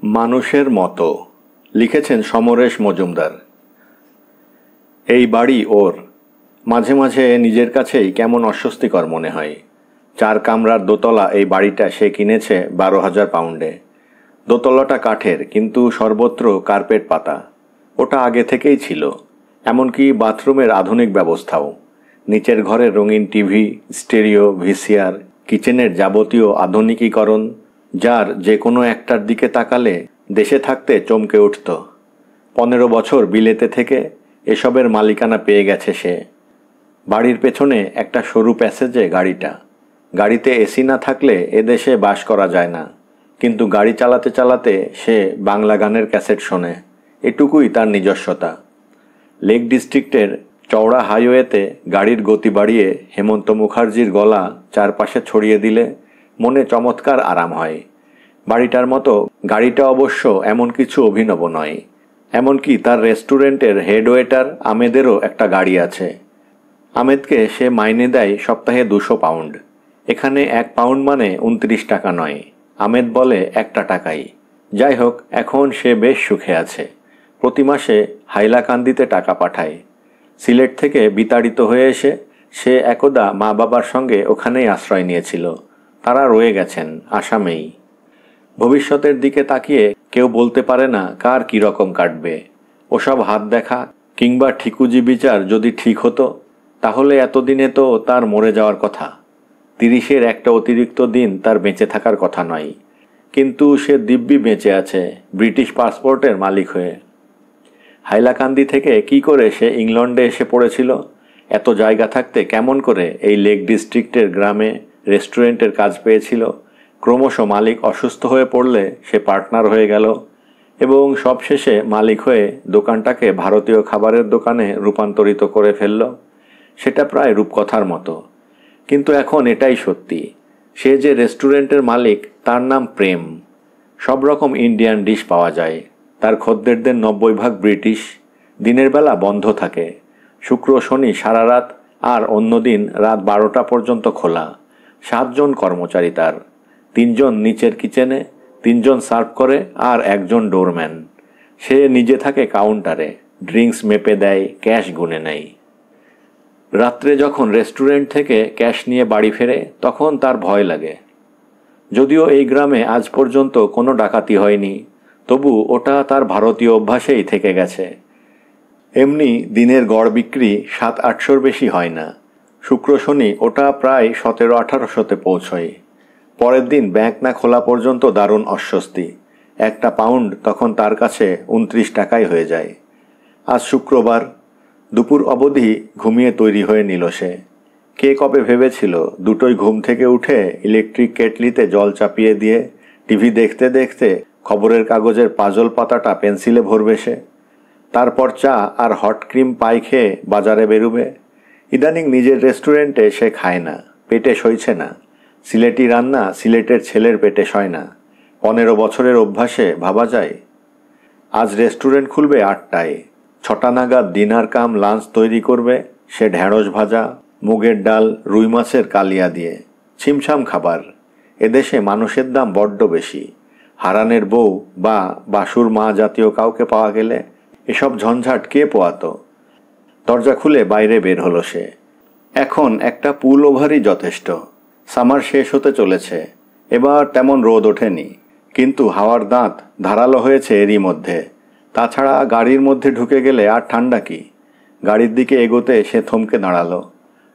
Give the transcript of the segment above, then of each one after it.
মানুষের মতো লিখেছেন সমরেশ মজুমদার। এই বাড়ি ওর। মাঝে মাঝে নিজের কাছেই কেমন অস্বস্তিকর মনে হয়। 4 কামরার দোতলা এই বাড়িটা সে কিনেছে 12,000 পাউন্ডে। দোতলাটা কাঠের, কিন্তু সর্বত্র কার্পেট পাতা। ওটা আগে থেকেই ছিল, এমনকি বাথরুমের আধুনিক ব্যবস্থাও। নিচের ঘরে রঙিন টিভি, স্টেরিও, ভিসিআর, কিচেনের যাবতীয় আধুনিকীকরণ, যার যে কোনো একটার দিকে তাকালে দেশে থাকতে চমকে উঠত। 15 বছর বিলেতে থেকে এসবের মালিকানা পেয়ে গেছে সে। বাড়ির পেছনে একটা সরু প্যাসেজে গাড়িটা। গাড়িতে এসি না থাকলে এদেশে বাস করা যায় না, কিন্তু গাড়ি চালাতে চালাতে সে বাংলা গানের ক্যাসেট শোনে। এটুকুই তার নিজস্বতা। লেক ডিস্ট্রিক্টের চওড়া হাইওয়েতে গাড়ির গতি বাড়িয়ে হেমন্ত মুখার্জির গলা চারপাশে ছড়িয়ে দিলে মনে চমৎকার আরাম হয়। বাড়িটার মতো গাড়িটা অবশ্য এমন কিছু অভিনব নয়। এমনকি তার রেস্টুরেন্টের হেড ওয়েটার আমেদেরও একটা গাড়ি আছে। আমেদকে সে মাইনে দেয় সপ্তাহে 200 পাউন্ড। এখানে 1 পাউন্ড মানে 29 টাকা নয়। আমেদ বলে 1 টাকাই। যাই হোক, এখন সে বেশ সুখে আছে। প্রতি মাসে হাইলাকান্দিতে টাকা পাঠায়। সিলেট থেকে বিতাড়িত হয়ে এসে সে একদা মা বাবার সঙ্গে ওখানেই আশ্রয় নিয়েছিল। তারা রয়ে গেছেন আসামেই। ভবিষ্যতের দিকে তাকিয়ে কেউ বলতে পারে না কার কী রকম কাটবে। ওসব হাত দেখা কিংবা ঠিকুজি বিচার যদি ঠিক হতো, তাহলে এতদিনে তো তার মরে যাওয়ার কথা। 30-এর একটা অতিরিক্ত দিন তার বেঁচে থাকার কথা নয়, কিন্তু সে দিব্যি বেঁচে আছে ব্রিটিশ পাসপোর্টের মালিক হয়ে। হাইলাকান্দি থেকে কি করে সে ইংল্যান্ডে এসে পড়েছিল? এত জায়গা থাকতে কেমন করে এই লেক ডিস্ট্রিক্টের গ্রামে রেস্টুরেন্টের কাজ পেয়েছিল? ক্রমশ মালিক অসুস্থ হয়ে পড়লে সে পার্টনার হয়ে গেল এবং সবশেষে মালিক হয়ে দোকানটাকে ভারতীয় খাবারের দোকানে রূপান্তরিত করে ফেলল। সেটা প্রায় রূপকথার মতো, কিন্তু এখন এটাই সত্যি। সে যে রেস্টুরেন্টের মালিক তার নাম প্রেম। সব রকম ইন্ডিয়ান ডিশ পাওয়া যায়। তার খদ্দেরদের 90% ব্রিটিশ। দিনের বেলা বন্ধ থাকে, শুক্র শনি সারা রাত, আর অন্যদিন রাত 12টা পর্যন্ত খোলা। 7 জন কর্মচারী তার। 3 জন নিচের কিচেনে, 3 জন সার্ভ করে, আর 1 জন ডোরম্যান। সে নিজে থাকে কাউন্টারে, ড্রিঙ্কস মেপে দেয়, ক্যাশ গুনে নেয়। রাত্রে যখন রেস্টুরেন্ট থেকে ক্যাশ নিয়ে বাড়ি ফেরে তখন তার ভয় লাগে। যদিও এই গ্রামে আজ পর্যন্ত কোনো ডাকাতি হয়নি, তবু ওটা তার ভারতীয় অভ্যাসেই থেকে গেছে। এমনি দিনের গড় বিক্রি 700-800 বেশি হয় না। শুক্র শনি ওটা প্রায় 1700-1800-তে পৌঁছয়। পরের দিন ব্যাংক না খোলা পর্যন্ত দারুণ অস্বস্তি। 1 পাউন্ড তখন তার কাছে 29 টাকাই হয়ে যায়। আজ শুক্রবার দুপুর অবধি ঘুমিয়ে তৈরি হয়ে নিল সে। কে কবে ভেবেছিল দুটোই ঘুম থেকে উঠে ইলেকট্রিক কেটলিতে জল চাপিয়ে দিয়ে টিভি দেখতে দেখতে খবরের কাগজের পাজল পাতাটা পেন্সিলে ভরবে সে। তারপর চা আর হট ক্রিম পাই খেয়ে বাজারে বেরুবে। ইদানিং নিজের রেস্টুরেন্টে সে খায় না, পেটে সইছে না। সিলেটি রান্না সিলেটের ছেলের পেটে সয় না। 15 বছরের অভ্যাসে ভাবা যায়। আজ রেস্টুরেন্ট খুলবে 8টায়। 6টা নাগাদ ডিনার কাম লাঞ্চ তৈরি করবে সে। ঢেঁড়স ভাজা, মুগের ডাল, রুই মাছের কালিয়া দিয়ে। ছিমছাম খাবার। এদেশে মানুষের দাম বড্ড বেশি। হারানের বউ বা বাসুর মা জাতীয় কাউকে পাওয়া গেলে এসব ঝঞ্ঝাট কে পোয়াতো? দরজা খুলে বাইরে বের হলো সে। এখন একটা পুল ওভারই যথেষ্ট। সামার শেষ হতে চলেছে। এবার তেমন রোদ ওঠেনি, কিন্তু হাওয়ার দাঁত ধারালো হয়েছে এরই মধ্যে। তাছাড়া গাড়ির মধ্যে ঢুকে গেলে আর ঠান্ডা কি? গাড়ির দিকে এগোতে সে থমকে দাঁড়ালো।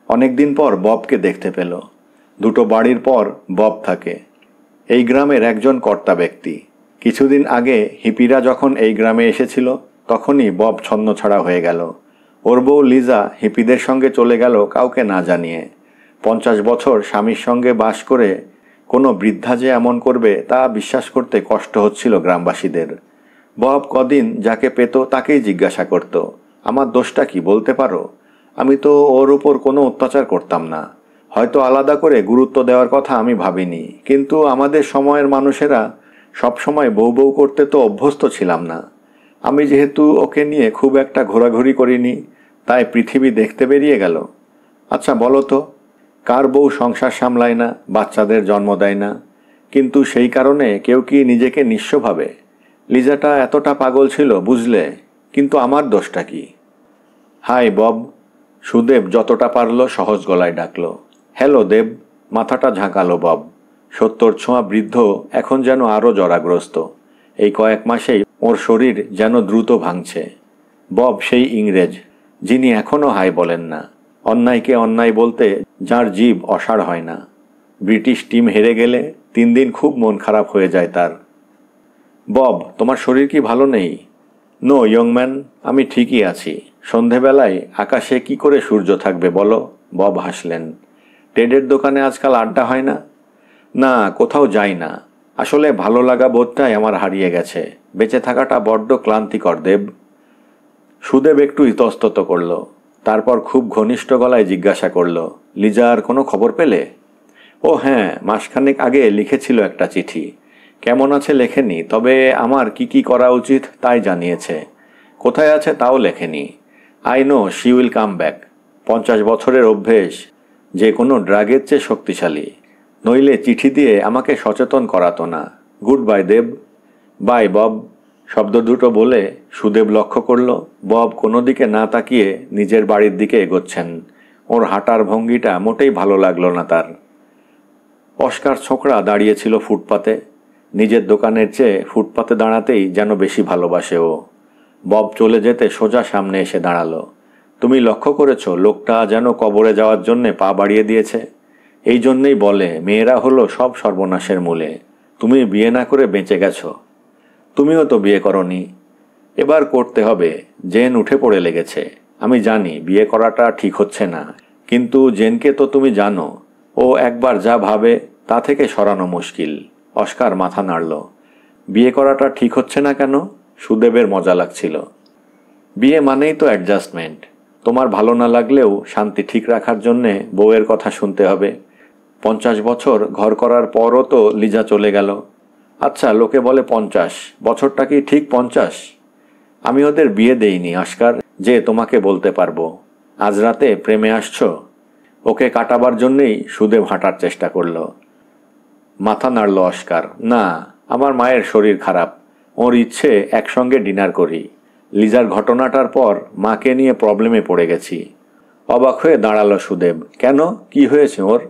অনেকদিন পর ববকে দেখতে পেল। 2টো বাড়ির পর বব থাকে। এই গ্রামের একজন কর্তা ব্যক্তি। কিছুদিন আগে হিপিরা যখন এই গ্রামে এসেছিল তখনই বব ছন্নছাড়া হয়ে গেল। ওর বউ লিজা হিপিদের সঙ্গে চলে গেল কাউকে না জানিয়ে। 50 বছর স্বামীর সঙ্গে বাস করে কোনো বৃদ্ধা যে এমন করবে তা বিশ্বাস করতে কষ্ট হচ্ছিল গ্রামবাসীদের। বব কদিন যাকে পেত তাকেই জিজ্ঞাসা করত, আমার দোষটা কি বলতে পারো? আমি তো ওর উপর কোনো অত্যাচার করতাম না। হয়তো আলাদা করে গুরুত্ব দেওয়ার কথা আমি ভাবিনি, কিন্তু আমাদের সময়ের মানুষেরা সব সময় বউ বউ করতে তো অভ্যস্ত ছিলাম না। আমি যেহেতু ওকে নিয়ে খুব একটা ঘোরাঘুরি করিনি, তাই পৃথিবী দেখতে বেরিয়ে গেল। আচ্ছা বলো তো, কার বউ সংসার সামলায় না, বাচ্চাদের জন্ম দেয় না, কিন্তু সেই কারণে কেউ কি নিজেকে নিঃস্ব ভাবে? লিজাটা এতটা পাগল ছিল বুঝলে, কিন্তু আমার দোষটা কি? High Bob. সুদেব যতটা পারল সহজ গলায় ডাকল। হ্যালো দেব। মাথাটা ঝাঁকালো বব। 70 ছোঁয়া বৃদ্ধ এখন যেন আরও জরাগ্রস্ত। এই কয়েক মাসেই ওর শরীর যেন দ্রুত ভাঙছে। বব সেই ইংরেজ যিনি এখনও হাই বলেন না, অন্যায়কে অন্যায় বলতে যার জিভ অসাড় হয় না। ব্রিটিশ টিম হেরে গেলে 3 দিন খুব মন খারাপ হয়ে যায় তার। বব, তোমার শরীর কি ভালো নেই? নো ইয়ংম্যান, আমি ঠিকই আছি। সন্ধেবেলায় আকাশে কি করে সূর্য থাকবে বলো? বব হাসলেন। টেডের দোকানে আজকাল আড্ডা হয় না? না, কোথাও যাই না। আসলে ভালো লাগা বোধটাই আমার হারিয়ে গেছে। বেঁচে থাকাটা বড্ড ক্লান্তিকর দেব। সুদেব একটু ইতস্তত করল, তারপর খুব ঘনিষ্ঠ গলায় জিজ্ঞাসা করল, লিজার কোনো খবর পেলে? ও হ্যাঁ, মাসখানেক আগে লিখেছিল একটা চিঠি। কেমন আছে লেখেনি, তবে আমার কি কি করা উচিত তাই জানিয়েছে। কোথায় আছে তাও লেখেনি। I know she will come back. 50 বছরের অভ্যেস যে কোনো ড্রাগের চেয়ে শক্তিশালী। নইলে চিঠি দিয়ে আমাকে সচেতন করাতো না। Good bye Deb. Bye Bob. শব্দ দুটো বলে সুদেব লক্ষ্য করল বব কোনো দিকে না তাকিয়ে নিজের বাড়ির দিকে এগোচ্ছেন। ওর হাঁটার ভঙ্গিটা মোটেই ভালো লাগলো না তার। অস্কার ছোকরা দাঁড়িয়েছিল ফুটপাতে। নিজের দোকানের চেয়ে ফুটপাতে দাঁড়াতেই যেন বেশি ভালোবাসে ও। বব চলে যেতে সোজা সামনে এসে দাঁড়ালো। তুমি লক্ষ্য করেছো লোকটা যেন কবরে যাওয়ার জন্যে পা বাড়িয়ে দিয়েছে? এই জন্যেই বলে মেয়েরা হলো সব সর্বনাশের মূলে। তুমি বিয়ে না করে বেঁচে গেছো। তুমিও তো বিয়ে করনি। এবার করতে হবে। জেন উঠে পড়ে লেগেছে। আমি জানি বিয়ে করাটা ঠিক হচ্ছে না, কিন্তু জেনকে তো তুমি জানো। ও একবার যা ভাবে তা থেকে সরানো মুশকিল। অস্কার মাথা নাড়ল। বিয়ে করাটা ঠিক হচ্ছে না কেন? সুদেবের মজা লাগছিল। বিয়ে মানেই তো অ্যাডজাস্টমেন্ট। তোমার ভালো না লাগলেও শান্তি ঠিক রাখার জন্যে বউয়ের কথা শুনতে হবে। 50 বছর ঘর করার পরও তো লিজা চলে গেল। আচ্ছা, লোকে বলে 50 বছরটা কি ঠিক 50? আমি ওদের বিয়ে দেইনি অস্কার, যে তোমাকে বলতে পারবো। আজ রাতে প্রেমে আসছো? ওকে কাটাবার জন্যেই সুদেব হাঁটার চেষ্টা করল। মাথা নাড়ল অস্কার। না, আমার মায়ের শরীর খারাপ। ওর ইচ্ছে একসঙ্গে ডিনার করি। লিজার ঘটনাটার পর মাকে নিয়ে প্রবলেমে পড়ে গেছি। অবাক হয়ে দাঁড়ালো সুদেব। কেন, কি হয়েছে ওর?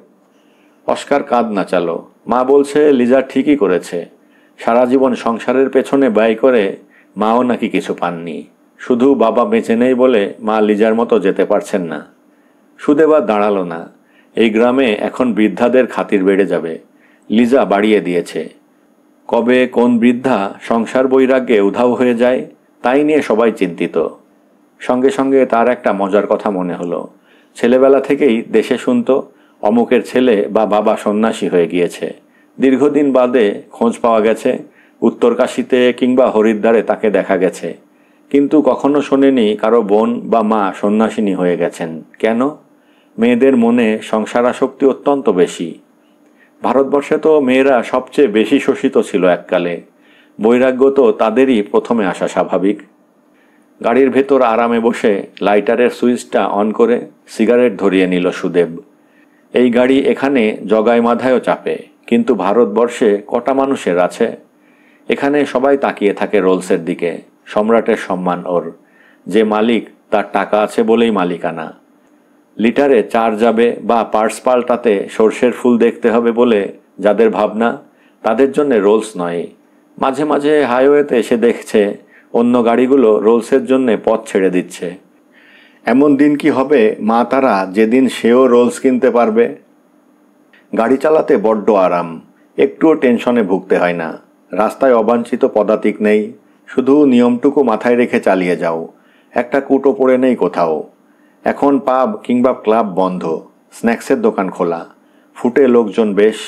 অস্কার কাঁধ নাচালো। মা বলছে লিজা ঠিকই করেছে। সারা জীবন সংসারের পেছনে ব্যয় করে মাও নাকি কিছু পাননি। শুধু বাবা বেঁচে নেই বলে মা লিজার মতো যেতে পারছেন না। সুদেব আর দাঁড়ালো না। এই গ্রামে এখন বৃদ্ধাদের খাতির বেড়ে যাবে। লিজা বাড়িয়ে দিয়েছে। কবে কোন বৃদ্ধা সংসার বৈরাগ্যে উধাও হয়ে যায় তাই নিয়ে সবাই চিন্তিত। সঙ্গে সঙ্গে তার একটা মজার কথা মনে হলো। ছেলেবেলা থেকেই দেশে শুনত অমুকের ছেলে বা বাবা সন্ন্যাসী হয়ে গিয়েছে। দীর্ঘদিন বাদে খোঁজ পাওয়া গেছে উত্তরকাশীতে কিংবা হরিদ্বারে তাকে দেখা গেছে, কিন্তু কখনো শোনেনি কারো বোন বা মা সন্ন্যাসিনী হয়ে গেছেন। কেন? মেয়েদের মনে সংসারাসক্তি অত্যন্ত বেশি। ভারতবর্ষে তো মেয়েরা সবচেয়ে বেশি শোষিত ছিল এককালে। বৈরাগ্য তো তাদেরই প্রথমে আসা স্বাভাবিক। গাড়ির ভেতর আরামে বসে লাইটারের সুইচটা অন করে সিগারেট ধরিয়ে নিল সুদেব। এই গাড়ি এখানে জগায় মাধায়ও চাপে, কিন্তু ভারতবর্ষে কটা মানুষের আছে? এখানে সবাই তাকিয়ে থাকে রোলসের দিকে। সম্রাটের সম্মান ওর। যে মালিক তার টাকা আছে বলেই মালিকানা। লিটারে 4 যাবে বা পার্টস পাল্টাতে সর্ষের ফুল দেখতে হবে বলে যাদের ভাবনা, তাদের জন্য রোলস নয়। মাঝে মাঝে হাইওয়েতে এসে দেখছে অন্য গাড়িগুলো রোলসের জন্য পথ ছেড়ে দিচ্ছে। এমন দিন কি হবে মা তারা যেদিন সেও রোলস কিনতে পারবে? গাড়ি চালাতে বড্ড আরাম। একটুও টেনশনে ভুগতে হয় না। রাস্তায় অবাঞ্ছিত পদাতিক নেই। শুধু নিয়মটুকু মাথায় রেখে চালিয়ে যাও। একটা কুটো পড়ে নেই কোথাও। এখন পাব কিংবা ক্লাব বন্ধ। স্ন্যাক্সের দোকান খোলা। ফুটে লোকজন বেশ।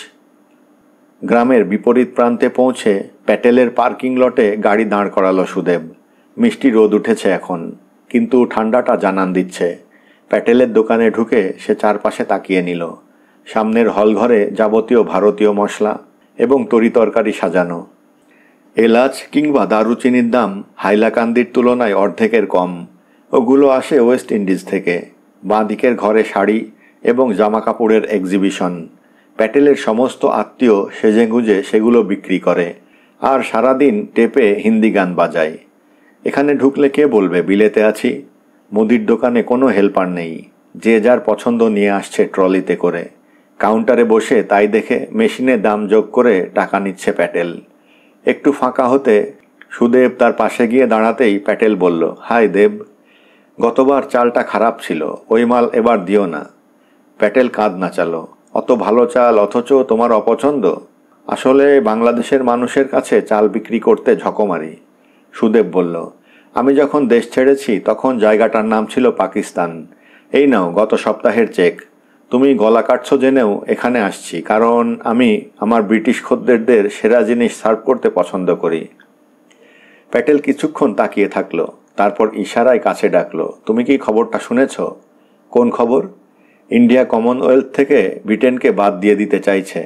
গ্রামের বিপরীত প্রান্তে পৌঁছে প্যাটেলের পার্কিং লটে গাড়ি দাঁড় করালো সুদেব। মিষ্টি রোদ উঠেছে এখন, কিন্তু ঠান্ডাটা জানান দিচ্ছে। প্যাটেলের দোকানে ঢুকে সে চারপাশে তাকিয়ে নিল। সামনের হলঘরে যাবতীয় ভারতীয় মশলা এবং তরিতরকারি সাজানো। এলাচ কিংবা দারুচিনির দাম হাইলাকান্দির তুলনায় অর্ধেকের কম। ওগুলো আসে ওয়েস্ট ইন্ডিজ থেকে। বাঁ দিকের ঘরে শাড়ি এবং জামাকাপড়ের এক্সিবিশন। প্যাটেলের সমস্ত আত্মীয় সেজেগুজে সেগুলো বিক্রি করে। আর সারাদিন টেপে হিন্দি গান বাজায়। এখানে ঢুকলে কে বলবে বিলেতে আছি? মুদির দোকানে কোনো হেল্পার নেই, যে যার পছন্দ নিয়ে আসছে ট্রলিতে করে। কাউন্টারে বসে তাই দেখে মেশিনে দাম যোগ করে টাকা নিচ্ছে প্যাটেল। একটু ফাঁকা হতে সুদেব তার পাশে গিয়ে দাঁড়াতেই প্যাটেল বলল, হাই দেব, গতবার চালটা খারাপ ছিল, ওই মাল এবার দিও না। প্যাটেল কাঁধ নাচালো, অত ভালো চাল অথচ তোমার অপছন্দ? আসলে বাংলাদেশের মানুষের কাছে চাল বিক্রি করতে ঝকমারি। সুদেব বলল, আমি যখন দেশ ছেড়েছি তখন জায়গাটার নাম ছিল পাকিস্তান। এই নাও গত সপ্তাহের চেক। তুমি গলা কাটছো জেনেও এখানে আসছি, কারণ আমি আমার ব্রিটিশ খদ্দেরদের সেরা জিনিস সার্ভ করতে পছন্দ করি। প্যাটেল কিছুক্ষণ তাকিয়ে থাকলো, তারপর ইশারায় কাছে ডাকলো, তুমি কি খবরটা শুনেছ? কোন খবর? ইন্ডিয়া কমনওয়েলথ থেকে ব্রিটেনকে বাদ দিয়ে দিতে চাইছে।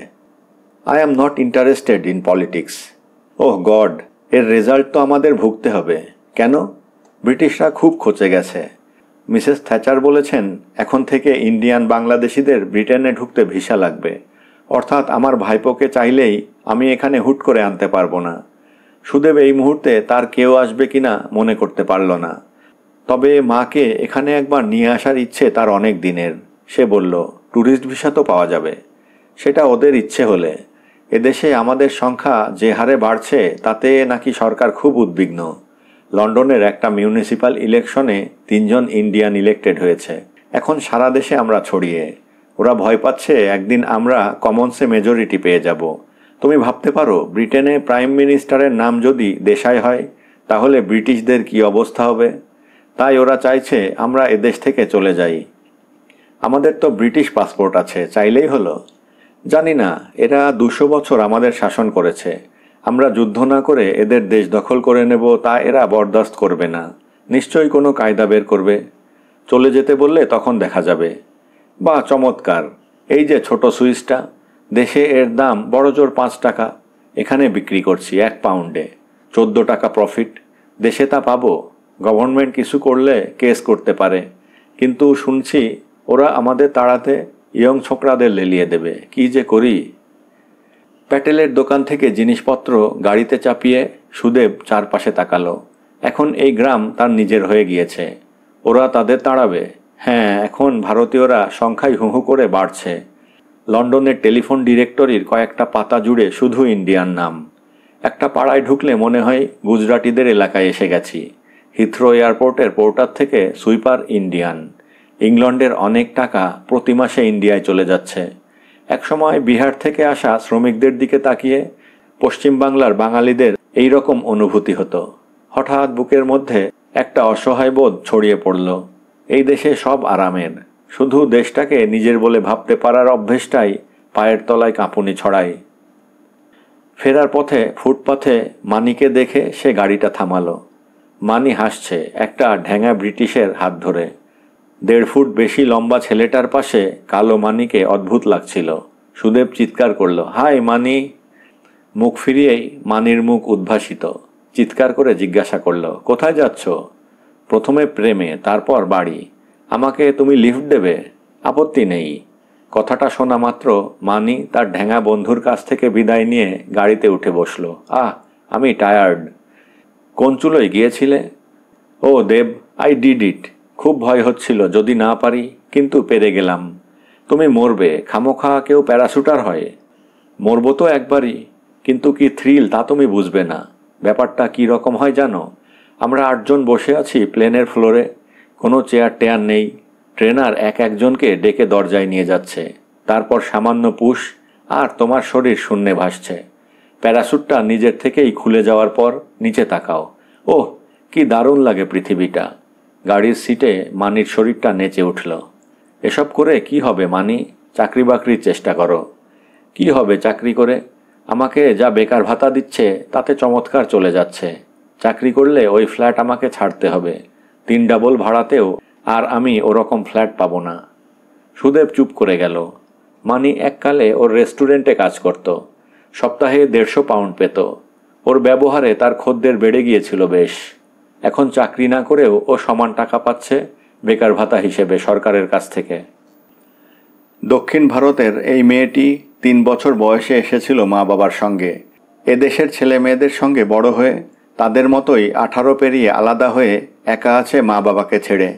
I am not interested in politics. Oh god, এর রেজাল্ট তো আমাদের ভুগতে হবে। কেন? ব্রিটিশরা খুব খচে গেছে। মিসেস থ্যাচার বলেছেন এখন থেকে ইন্ডিয়ান বাংলাদেশিদের ব্রিটেনে ঢুকতে ভিসা লাগবে। অর্থাৎ আমার ভাইপোকে চাইলেই আমি এখানে হুট করে আনতে পারবো না। সুদেব এই মুহূর্তে তার কেউ আসবে কিনা মনে করতে পারল না। তবে মাকে এখানে একবার নিয়ে আসার ইচ্ছে তার অনেক দিনের। সে বলল, ট্যুরিস্ট ভিসা তো পাওয়া যাবে। সেটা ওদের ইচ্ছে হলে। এদেশে আমাদের সংখ্যা যে হারে বাড়ছে তাতে নাকি সরকার খুব উদ্বিগ্ন। লন্ডনের একটা মিউনিসিপ্যাল ইলেকশনে 3 জন ইন্ডিয়ান ইলেক্টেড হয়েছে। এখন সারা দেশে আমরা ছড়িয়ে। ওরা ভয় পাচ্ছে একদিন আমরা কমন্সে মেজরিটি পেয়ে যাব। তুমি ভাবতে পারো ব্রিটেনে প্রাইম মিনিস্টারের নাম যদি দেশাই হয় তাহলে ব্রিটিশদের কি অবস্থা হবে? তাই ওরা চাইছে আমরা এদেশ থেকে চলে যাই। আমাদের তো ব্রিটিশ পাসপোর্ট আছে, চাইলেই হলো। জানি না, এরা 200 বছর আমাদের শাসন করেছে। আমরা যুদ্ধ না করে এদের দেশ দখল করে নেব তা এরা বরদাস্ত করবে না। নিশ্চয়ই কোনো কায়দা বের করবে। চলে যেতে বললে তখন দেখা যাবে। বা চমৎকার, এই যে ছোট সুইচটা, দেশে এর দাম বড়জোর 5 টাকা, এখানে বিক্রি করছি 1 পাউন্ডে, 14 টাকা প্রফিট। দেশে তা পাবো? গভর্নমেন্ট কিছু করলে কেস করতে পারে, কিন্তু শুনছি ওরা আমাদের তাড়াতে ইয়ং ছোকরাদের লেলিয়ে দেবে। কি যে করি। প্যাটেলের দোকান থেকে জিনিসপত্র গাড়িতে চাপিয়ে সুদেব চারপাশে তাকালো। এখন এই গ্রাম তার নিজের হয়ে গিয়েছে। ওরা তাদের তাড়াবে। হ্যাঁ, এখন ভারতীয়রা সংখ্যায় হু হু করে বাড়ছে। লন্ডনের টেলিফোন ডিরেক্টরির কয়েকটা পাতা জুড়ে শুধু ইন্ডিয়ান নাম। একটা পাড়ায় ঢুকলে মনে হয় গুজরাটিদের এলাকায় এসে গেছি। হিথ্রো এয়ারপোর্টের পোর্টার থেকে সুইপার ইন্ডিয়ান। ইংল্যান্ডের অনেক টাকা প্রতি মাসে ইন্ডিয়ায় চলে যাচ্ছে। একসময় বিহার থেকে আসা শ্রমিকদের দিকে তাকিয়ে পশ্চিমবাংলার বাঙালিদের এই রকম অনুভূতি হতো। হঠাৎ বুকের মধ্যে একটা অসহায় বোধ ছড়িয়ে পড়ল। এই দেশে সব আরামের, শুধু দেশটাকে নিজের বলে ভাবতে পারার অভ্যেসটাই পায়ের তলায় কাঁপুনি ছড়ায়। ফেরার পথে ফুটপাথে মানিকে দেখে সে গাড়িটা থামালো। মানি হাসছে একটা ঢ্যাঙা ব্রিটিশের হাত ধরে। 1.5 ফুট বেশি লম্বা ছেলেটার পাশে কালো মানিকে অদ্ভুত লাগছিল। সুদেব চিৎকার করল, হাই মানি। মুখ ফিরিয়েই মানির মুখ উদ্ভাসিত। চিৎকার করে জিজ্ঞাসা করল, কোথায় যাচ্ছ? প্রথমে প্রেমে, তারপর বাড়ি। আমাকে তুমি লিফট দেবে? আপত্তি নেই। কথাটা শোনা মাত্র মানি তার ঢ্যাঙা বন্ধুর কাছ থেকে বিদায় নিয়ে গাড়িতে উঠে বসল। আমি টায়ার্ড। কোন চুলোয় গিয়েছিলে? ও দেব, আই ডিড ইট। খুব ভয় হচ্ছিল যদি না পারি, কিন্তু পেরে গেলাম। তুমি মরবে, খামোখা কেউ প্যারাশুটার হয়? মরবো তো একবারই, কিন্তু কি থ্রিল তা তুমি বুঝবে না। ব্যাপারটা কি রকম হয় জানো? আমরা 8 জন বসে আছি প্লেনের ফ্লোরে, কোনো চেয়ার টেয়ার নেই। ট্রেনার একজনকে ডেকে দরজায় নিয়ে যাচ্ছে। তারপর সামান্য পুশ আর তোমার শরীর শূন্যে ভাসছে। প্যারাশুটটা নিজের থেকেই খুলে যাওয়ার পর নিচে তাকাও। ওহ, কি দারুণ লাগে পৃথিবীটা। গাড়ির সিটে মানির শরীরটা নেচে উঠল। এসব করে কি হবে মানি? চাকরি বাকরির চেষ্টা করো। কি হবে চাকরি করে? আমাকে যা বেকার ভাতা দিচ্ছে তাতে চমৎকার চলে যাচ্ছে। চাকরি করলে ওই ফ্ল্যাট আমাকে ছাড়তে হবে। 3 ডাবল ভাড়াতেও আর আমি ওরকম ফ্ল্যাট পাবো না। সুদেব চুপ করে গেল। মানি এককালে ওর রেস্টুরেন্টে কাজ করত। সপ্তাহে 150 পাউন্ড পেত। ওর ব্যবহারে তার খদ্দের বেড়ে গিয়েছিল বেশ। এখন চাকরি না করেও ও সমান টাকা পাচ্ছে বেকার ভাতা হিসেবে সরকারের কাছ থেকে। দক্ষিণ ভারতের এই মেয়েটি 3 বছর বয়সে এসেছিল মা বাবার সঙ্গে। এদেশের ছেলে মেয়েদের সঙ্গে বড় হয়ে তাদের মতোই 18 পেরিয়ে আলাদা হয়ে একা আছে মা বাবাকে ছেড়ে।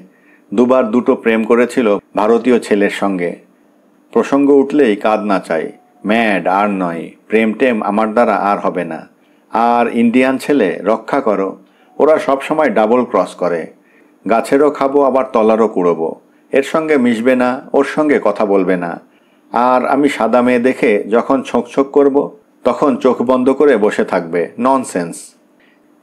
দুবার দুটো প্রেম করেছিল ভারতীয় ছেলের সঙ্গে। প্রসঙ্গ উঠলেই কাঁদ না চাই, ম্যাড আর নয়, প্রেম টেম আমার দ্বারা আর হবে না। আর ইন্ডিয়ান ছেলে রক্ষা করো, ওরা সব সময় ডাবল ক্রস করে। গাছেরও খাবো আবার তলারও কুড়োবো, এর সঙ্গে মিশবে না, ওর সঙ্গে কথা বলবে না। আর আমি সাদা মেয়ে দেখে যখন ছোঁক করব তখন চোখ বন্ধ করে বসে থাকবে। ননসেন্স।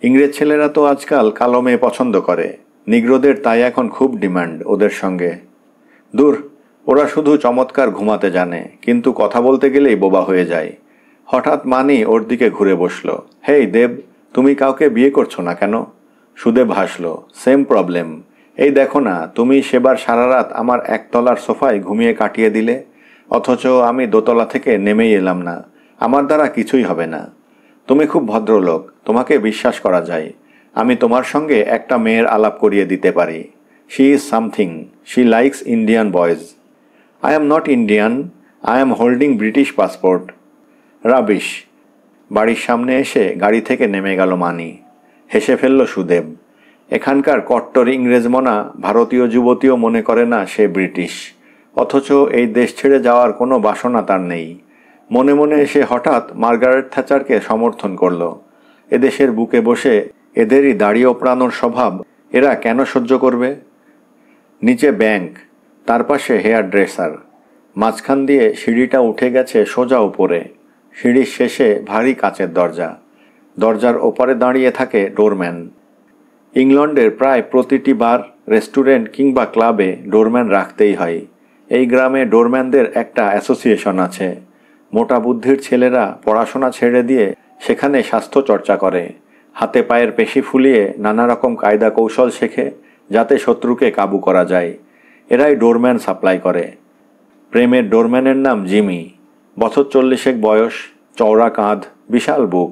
ইংরেজ ছেলেরা তো আজকাল কালো মেয়ে পছন্দ করে, নিগ্রোদের তাই এখন খুব ডিমান্ড ওদের সঙ্গে। দূর, ওরা শুধু চমৎকার ঘুমাতে জানে, কিন্তু কথা বলতে গেলেই বোবা হয়ে যায়। হঠাৎ মানি ওর দিকে ঘুরে বসল। হেই দেব, তুমি কাউকে বিয়ে করছো না কেন? সুদেব হাসল। Same problem. এই দেখো না, তুমি সেবার সারা রাত আমার একতলার সোফায় ঘুমিয়ে কাটিয়ে দিলে, অথচ আমি দোতলা থেকে নেমেই এলাম না। আমার দ্বারা কিছুই হবে না। তুমি খুব ভদ্রলোক, তোমাকে বিশ্বাস করা যায়। আমি তোমার সঙ্গে একটা মেয়ের আলাপ করিয়ে দিতে পারি। She is something, she likes Indian boys. I am not Indian, I am holding British passport. Rubbish. বাড়ির সামনে এসে গাড়ি থেকে নেমে গেল মানি। হেসে ফেলল সুদেব। এখানকার কট্টর ইংরেজমনা ভারতীয় যুবতীও মনে করে না সে ব্রিটিশ, অথচ এই দেশ ছেড়ে যাওয়ার কোনো বাসনা তার নেই। মনে মনে এসে হঠাৎ মার্গারেট থ্যাচারকে সমর্থন করল। এদেশের বুকে বসে এদেরই দাড়ি ওপড়ানোর স্বভাব এরা কেন সহ্য করবে? নিচে ব্যাংক, তার পাশে হেয়ার ড্রেসার। মাঝখান দিয়ে সিঁড়িটা উঠে গেছে সোজা উপরে। সিঁড়ির শেষে ভারী কাচের দরজা। দরজার ওপারে দাঁড়িয়ে থাকে ডোরম্যান। ইংল্যান্ডের প্রায় প্রতিটি বার, রেস্টুরেন্ট কিংবা ক্লাবে ডোরম্যান রাখতেই হয়। এই গ্রামে ডোরম্যানদের একটা অ্যাসোসিয়েশন আছে। মোটা বুদ্ধির ছেলেরা পড়াশোনা ছেড়ে দিয়ে সেখানে স্বাস্থ্য চর্চা করে, হাতে পায়ের পেশি ফুলিয়ে নানা রকম কায়দা কৌশল শেখে যাতে শত্রুকে কাবু করা যায়। এরাই ডোরম্যান সাপ্লাই করে। প্রেমের ডোরম্যানের নাম জিমি। বছর 40 বয়স, চওড়া কাঁধ, বিশাল বুক।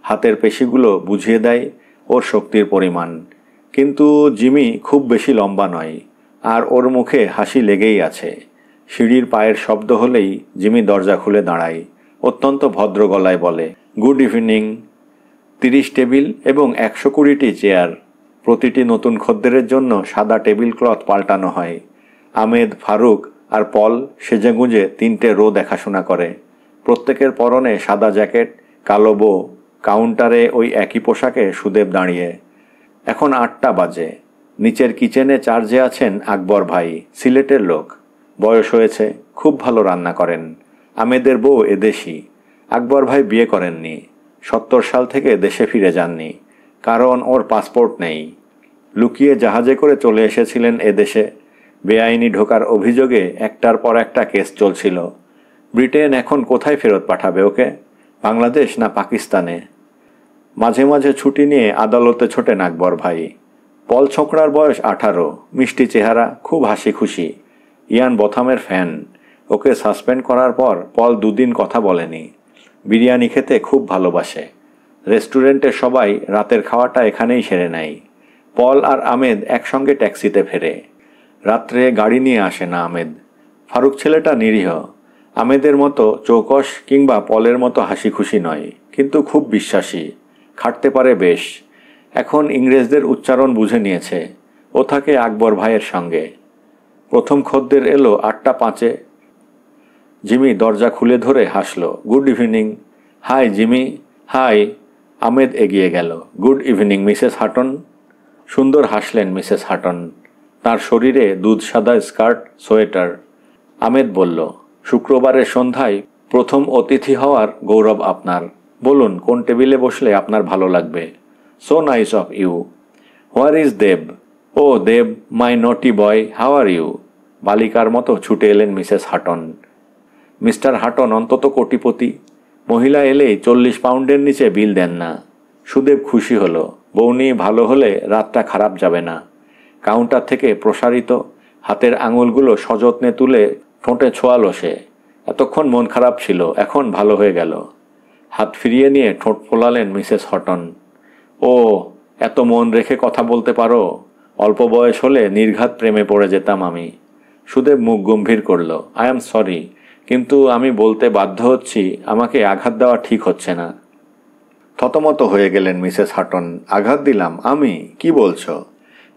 হাতের পেশিগুলো বুঝিয়ে দেয় ওর শক্তির পরিমাণ। কিন্তু জিমি খুব বেশি লম্বা নয়, আর ওর মুখে হাসি লেগেই আছে। সিঁড়ির পায়ের শব্দ হলেই জিমি দরজা খুলে দাঁড়ায়। অত্যন্ত ভদ্র গলায় বলে, গুড ইভিনিং। 30 টেবিল এবং 120টি চেয়ার। প্রতিটি নতুন খদ্দেরের জন্য সাদা টেবিল ক্লথ পাল্টানো হয়। আমেদ, ফারুক আর পল সেজেগুঁজে 3টে রো দেখাশোনা করে। প্রত্যেকের পরনে সাদা জ্যাকেট, কালো বো। কাউন্টারে ওই একই পোশাকে সুদেব দাঁড়িয়ে। এখন 8টা বাজে। নিচের কিচেনে চার্জে আছেন আকবর ভাই, সিলেটের লোক। বয়স হয়েছে, খুব ভালো রান্না করেন। আমেদের বউ এদেশি। আকবর ভাই বিয়ে করেননি, 70 সাল থেকে দেশে ফিরে যাননি, কারণ ওর পাসপোর্ট নেই। লুকিয়ে জাহাজে করে চলে এসেছিলেন এদেশে। বেআইনি ঢোকার অভিযোগে একটার পর একটা কেস চলছিল। ব্রিটেন এখন কোথায় ফেরত পাঠাবে ওকে? বাংলাদেশ না পাকিস্তানে? মাঝে মাঝে ছুটি নিয়ে আদালতে ছোটেন আকবর ভাই। পল ছোকরার বয়স 18, মিষ্টি চেহারা, খুব হাসি খুশি। ইয়ান বথামের ফ্যান। ওকে সাসপেন্ড করার পর পল 2 দিন কথা বলেনি। বিরিয়ানি খেতে খুব ভালোবাসে। রেস্টুরেন্টের সবাই রাতের খাওয়াটা এখানেই সেরে নেয়। পল আর আমেদ একসঙ্গে ট্যাক্সিতে ফেরে। রাত্রে গাড়ি নিয়ে আসে না আমেদ। ফারুক ছেলেটা নিরীহ। আমেদের মতো চৌকস কিংবা পলের মতো হাসি খুশি নয়, কিন্তু খুব বিশ্বাসী। খাটতে পারে বেশ। এখন ইংরেজদের উচ্চারণ বুঝে নিয়েছে। ও থাকে আকবর ভাইয়ের সঙ্গে। প্রথম খদ্দের এলো 8টা 5-এ। জিমি দরজা খুলে ধরে হাসল। Good evening. Hi Jimmy. Hi. Ahmed এগিয়ে গেল। Good evening Mrs Hutton. সুন্দর হাসলেন মিসেস হাটন। তার শরীরে দুধ সাদা স্কার্ট, সোয়েটার। আমেদ বলল, শুক্রবারের সন্ধ্যায় প্রথম অতিথি হওয়ার গৌরব আপনার। বলুন কোন টেবিলে বসলে আপনার ভালো লাগবে। So nice of you. Where is Dev? Oh Dev, my naughty boy, how are you? বালিকার মতো ছুটে এলেন মিসেস হাটন। মিস্টার হাটন অন্তত কোটিপতি। মহিলা এলেই 40 পাউন্ডের নিচে বিল দেন না। সুদেব খুশি হলো। বউনি ভালো হলে রাতটা খারাপ যাবে না। কাউন্টার থেকে প্রসারিত হাতের আঙুলগুলো সযত্নে তুলে ঠোঁটে ছোঁয়ালো সে। এতক্ষণ মন খারাপ ছিল, এখন ভালো হয়ে গেল। হাত ফিরিয়ে নিয়ে ঠোঁট ফোলালেন মিসেস হটন। ও, এত মন রেখে কথা বলতে পারো। অল্প বয়স হলে নির্ঘাত প্রেমে পড়ে যেতাম আমি। সুদেব মুখ গম্ভীর করল। আই এম সরি, কিন্তু আমি বলতে বাধ্য হচ্ছি, আমাকে আঘাত দেওয়া ঠিক হচ্ছে না। থতমত হয়ে গেলেন মিসেস হাটন। আঘাত দিলাম আমি? কি বলছো?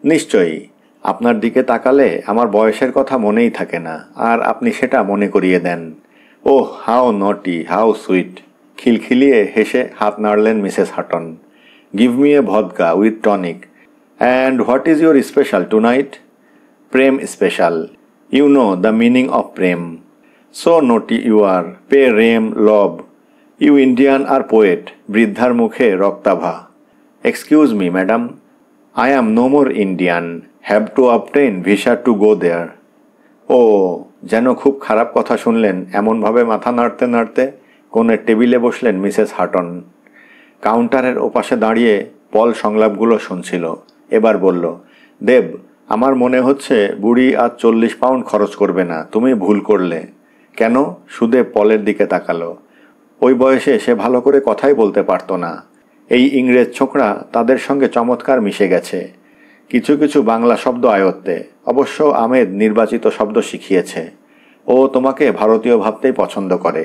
নিশ্চয়ই। আপনার দিকে তাকালে আমার বয়সের কথা মনেই থাকে না, আর আপনি সেটা মনে করিয়ে দেন। Oh, how naughty, how sweet. খিলখিলিয়ে হেসে হাত নাড়লেন Mrs Hutton. Give me a vodka with tonic. And what is your special tonight? Prem special. You know the meaning of Prem. So naughty you are, P rem love. You Indian are poet. বৃদ্ধার মুখে রক্তাভা। Excuse me madam, I am no more Indian, have to obtain visa to go there. Oh, যেন খুব খারাপ কথা শুনলেন এমনভাবে মাথা নাড়তে নাড়তে কোণের টেবিলে বসলেন মিসেস হাটন। কাউন্টারের ওপাশে দাঁড়িয়ে পল সংলাপগুলো শুনছিল। এবার বলল, দেব, আমার মনে হচ্ছে বুড়ি আজ 40 পাউন্ড খরচ করবে না। তুমি ভুল করলে। কেন? সুদেব পলের দিকে তাকালো। ওই বয়সে সে ভালো করে কথাই বলতে পারত না। এই ইংরেজ ছোকরা তাদের সঙ্গে চমৎকার মিশে গেছে। কিছু কিছু বাংলা শব্দ আয়ত্তে। অবশ্য আমেদ নির্বাচিত শব্দ শিখিয়েছে। ও তোমাকে ভারতীয় ভাবতেই পছন্দ করে।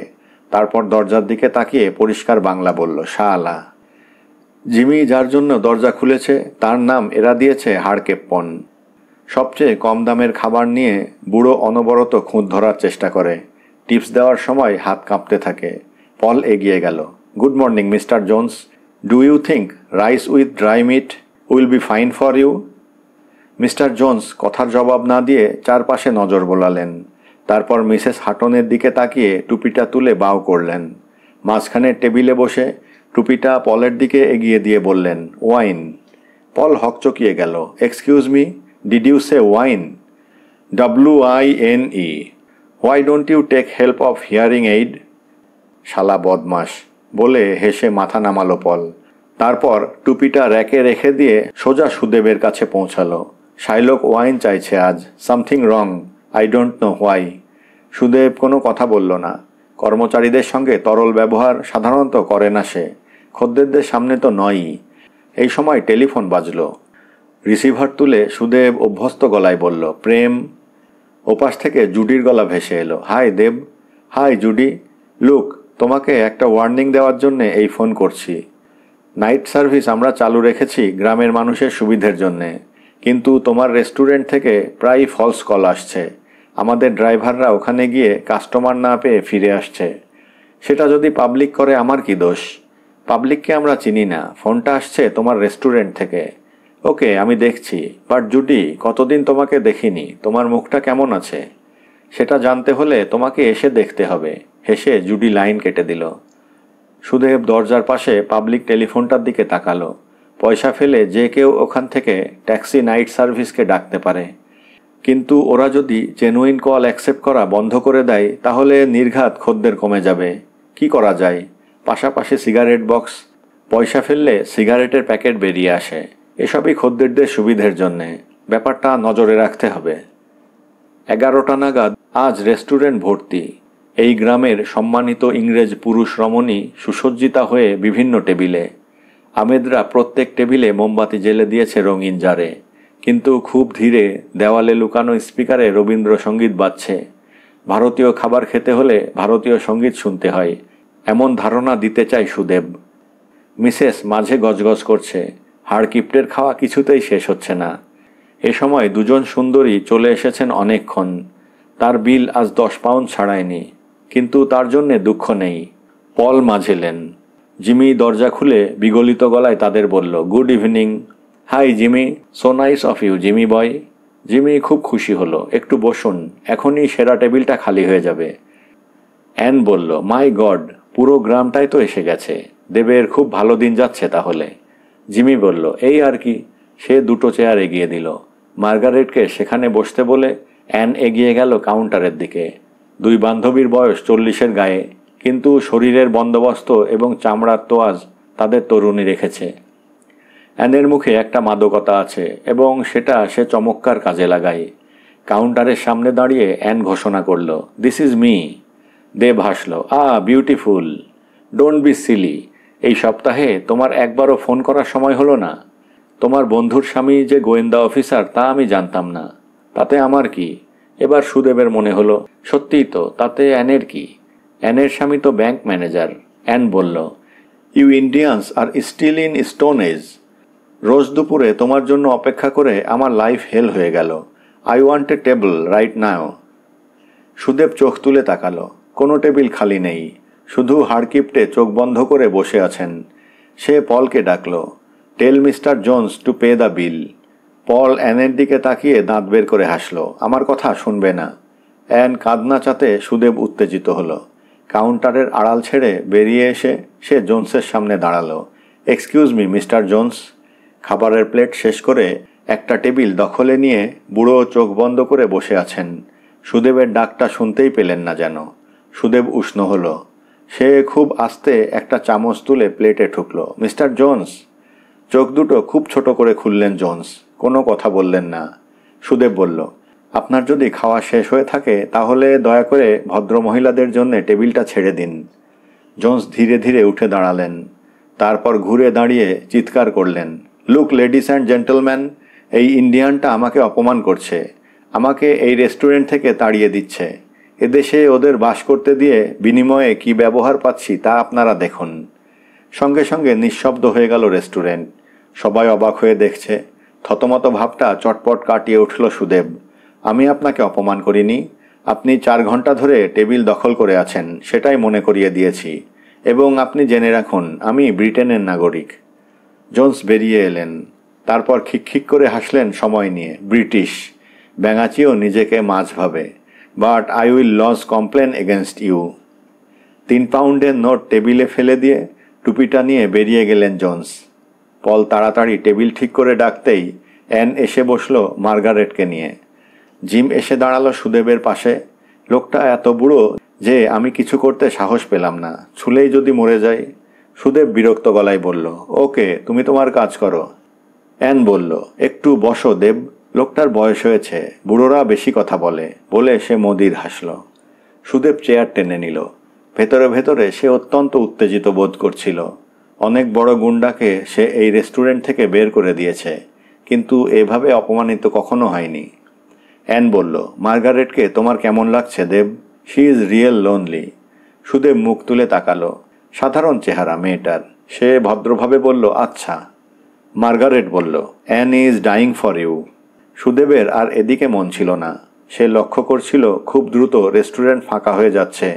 তারপর দরজার দিকে তাকিয়ে পরিষ্কার বাংলা বলল, শালা। জিমি যার জন্য দরজা খুলেছে তার নাম এরা দিয়েছে হাড়কেপ্পন। সবচেয়ে কম দামের খাবার নিয়ে বুড়ো অনবরত খুঁত ধরার চেষ্টা করে। টিপস দেওয়ার সময় হাত কাঁপতে থাকে। পল এগিয়ে গেল। Good morning Mister Jones. Do you think rice with dry meat will be fine for you? Mister Jones কথার জবাব না দিয়ে চারপাশে নজর বোলালেন। তারপর মিসেস হাটনের দিকে তাকিয়ে টুপিটা তুলে বাও করলেন। মাঝখানের টেবিলে বসে টুপিটা পলের দিকে এগিয়ে দিয়ে বললেন, ওয়াইন। পল হকচকিয়ে গেল। Excuse me, did you say wine? WINE। Why don't you take help of hearing aid? শালা বদমাস, বলে হেসে মাথা নামালো পল। তারপর টুপিটা র্যাকে রেখে দিয়ে সোজা সুদেবের কাছে পৌঁছালো। শাইলক ওয়াইন চাইছে আজ। Something wrong, I don't know why. Sudeb কোনো কথা বলল না। কর্মচারীদের সঙ্গে তরল ব্যবহার সাধারণত করে না সে। খদ্দেরদের সামনে তো নয়ই। এই সময় টেলিফোন বাজল। রিসিভার তুলে সুদেব অভ্যস্ত গলায় বলল, প্রেম। ওপাশ থেকে জুডির গলা ভেসে এলো, হাই দেব। হাই জুডি। লুক, তোমাকে একটা ওয়ার্নিং দেওয়ার জন্য এই ফোন করছি। নাইট সার্ভিস আমরা চালু রেখেছি গ্রামের মানুষের সুবিধের জন্যে, কিন্তু তোমার রেস্টুরেন্ট থেকে প্রায় ফলস কল আসছে। আমাদের ড্রাইভাররা ওখানে গিয়ে কাস্টমার না পেয়ে ফিরে আসছে। সেটা যদি পাবলিক করে আমার কি দোষ? পাবলিককে আমরা চিনি না। ফোনটা আসছে তোমার রেস্টুরেন্ট থেকে। ওকে, আমি দেখছি। বাট জুডি, কতদিন তোমাকে দেখিনি। তোমার মুখটা কেমন আছে? সেটা জানতে হলে তোমাকে এসে দেখতে হবে। হেসে জুডি লাইন কেটে দিল। সুদেব দরজার পাশে পাবলিক টেলিফোনটার দিকে তাকালো। পয়সা ফেলে যে কেউ ওখান থেকে ট্যাক্সি নাইট সার্ভিসকে ডাকতে পারে, কিন্তু ওরা যদি জেনুইন কল অ্যাকসেপ্ট করা বন্ধ করে দেয় তাহলে নির্ঘাত খদ্দের কমে যাবে। কি করা যায়? পাশাপাশি সিগারেট বক্স। পয়সা ফেললে সিগারেটের প্যাকেট বেরিয়ে আসে। এসবই খদ্দেরদের সুবিধের জন্যে। ব্যাপারটা নজরে রাখতে হবে। 11টা নাগাদ আজ রেস্টুরেন্ট ভর্তি। এই গ্রামের সম্মানিত ইংরেজ পুরুষ রমণী সুসজ্জিতা হয়ে বিভিন্ন টেবিলে। আমেদরা প্রত্যেক টেবিলে মোমবাতি জ্বেলে দিয়েছে রঙিন জারে, কিন্তু খুব ধীরে দেওয়ালে লুকানো স্পিকারে রবীন্দ্রসঙ্গীত বাজছে। ভারতীয় খাবার খেতে হলে ভারতীয় সঙ্গীত শুনতে হয়, এমন ধারণা দিতে চায় সুদেব। মিসেস মাঝে গজগজ করছে। হাড়কিপ্টের খাওয়া কিছুতেই শেষ হচ্ছে না। এ সময় দুজন সুন্দরী চলে এসেছেন অনেকক্ষণ। তার বিল আজ 10 পাউন্ড ছাড়ায়নি, কিন্তু তার জন্যে দুঃখ নেই। পল মাঝেলেন। জিমি দরজা খুলে বিগলিত গলায় তাদের বলল, good evening. Hi Jimmy, so nice of you Jimmy boy. Jimmy খুব খুশি হলো। একটু বসুন, এখনই সেরা টেবিলটা খালি হয়ে যাবে। অ্যান বলল, মাই গড, পুরো গ্রামটাই তো এসে গেছে। দেবের খুব ভালো দিন যাচ্ছে তাহলে। জিমি বলল, এই আর কি। সে 2টো চেয়ার এগিয়ে দিল। মার্গারেটকে সেখানে বসতে বলে অ্যান এগিয়ে গেল কাউন্টারের দিকে। দুই বান্ধবীর বয়স 40-এর গায়ে, কিন্তু শরীরের বন্দোবস্ত এবং চামড়ার তোয়াজ তাদের তরুণী রেখেছে। অ্যানের মুখে একটা মাদকতা আছে এবং সেটা সে চমৎকার কাজে লাগায়। কাউন্টারের সামনে দাঁড়িয়ে অ্যান ঘোষণা করল, দিস ইজ মি। দেব হাসল, বিউটিফুল। Don't be Seely. এই সপ্তাহে তোমার একবারও ফোন করার সময় হলো না। তোমার বন্ধুর স্বামী যে গোয়েন্দা অফিসার তা আমি জানতাম না। তাতে আমার কি? এবার সুদেবের মনে হলো, সত্যিই তো, তাতে অ্যানের কি? অ্যানের স্বামী তো ব্যাংক ম্যানেজার। অ্যান বলল, you Indians are still in stone age. রোজ দুপুরে তোমার জন্য অপেক্ষা করে আমার লাইফ হেল হয়ে গেল। I want a table right now. Sudeb চোখ তুলে তাকালো। কোনো টেবিল খালি নেই, শুধু হাড়কিপটে চোখ বন্ধ করে বসে আছেন। সে পলকে ডাকল, tell Mister Jones to pay the bill. Paul অ্যানের দিকে তাকিয়ে দাঁত বের করে হাসল। আমার কথা শুনবে না। অ্যান কাঁদনা চাতে সুদেব উত্তেজিত হলো। কাউন্টারের আড়াল ছেড়ে বেরিয়ে এসে সে জোন্সের সামনে দাঁড়ালো। Excuse me mister Jones. খাবারের প্লেট শেষ করে একটা টেবিল দখলে নিয়ে বুড়ো চোখ বন্ধ করে বসে আছেন। সুদেবের ডাকটা শুনতেই পেলেন না যেন। সুদেব উষ্ণ হলো। সে খুব আস্তে একটা চামচ তুলে প্লেটে ঠুকল। Mister Jones. চোখ দুটো খুব ছোট করে খুললেন জোন্স। কোনো কথা বললেন না। সুদেব বলল, আপনার যদি খাওয়া শেষ হয়ে থাকে তাহলে দয়া করে ভদ্রমহিলাদের জন্য টেবিলটা ছেড়ে দিন। জোন্স ধীরে ধীরে উঠে দাঁড়ালেন। তারপর ঘুরে দাঁড়িয়ে চিৎকার করলেন, লুক লেডিস অ্যান্ড জেন্টলম্যান, এই ইন্ডিয়ানটা আমাকে অপমান করছে, আমাকে এই রেস্টুরেন্ট থেকে তাড়িয়ে দিচ্ছে। এদেশে ওদের বাস করতে দিয়ে বিনিময়ে কি ব্যবহার পাচ্ছি তা আপনারা দেখুন। সঙ্গে সঙ্গে নিঃশব্দ হয়ে গেল রেস্টুরেন্ট। সবাই অবাক হয়ে দেখছে। থতমত ভাবটা চটপট কাটিয়ে উঠল সুদেব। আমি আপনাকে অপমান করিনি। আপনি 4 ঘন্টা ধরে টেবিল দখল করে আছেন, সেটাই মনে করিয়ে দিয়েছি। এবং আপনি জেনে রাখুন, আমি ব্রিটেনের নাগরিক। জোন্স বেরিয়ে এলেন। তারপর খিকখিক করে হাসলেন সময় নিয়ে। ব্রিটিশ ব্যাঙাচিও নিজেকে মাছ ভাবে। But I will lodge complain against you. 3 পাউন্ডের নোট টেবিলে ফেলে দিয়ে টুপিটা নিয়ে বেরিয়ে গেলেন জোন্স। পল তাড়াতাড়ি টেবিল ঠিক করে ডাকতেই অ্যান এসে বসল মার্গারেটকে নিয়ে। জিম এসে দাঁড়ালো সুদেবের পাশে। লোকটা এত বুড়ো যে আমি কিছু করতে সাহস পেলাম না। ছুলেই যদি মরে যাই। সুদেব বিরক্ত গলায় বলল, ওকে, তুমি তোমার কাজ করো। অ্যান বলল, একটু বসো দেব, লোকটার বয়স হয়েছে, বুড়োরা বেশি কথা বলে। বলে সে মদির হাসল। সুদেব চেয়ার টেনে নিল। ভেতরে ভেতরে সে অত্যন্ত উত্তেজিত বোধ করছিল। অনেক বড় গুন্ডাকে সে এই রেস্টুরেন্ট থেকে বের করে দিয়েছে, কিন্তু এভাবে অপমানিত কখনো হয়নি। অ্যান বলল, মার্গারেটকে তোমার কেমন লাগছে Dev? She is real lonely. Sudev মুখ তুলে তাকালো। সাধারণ চেহারা মেয়েটার। সে ভদ্রভাবে বলল, আচ্ছা। মার্গারেট বলল, Ann is dying for you. সুদেবের আর এদিকে মন ছিল না। সে লক্ষ্য করছিল খুব দ্রুত রেস্টুরেন্ট ফাঁকা হয়ে যাচ্ছে।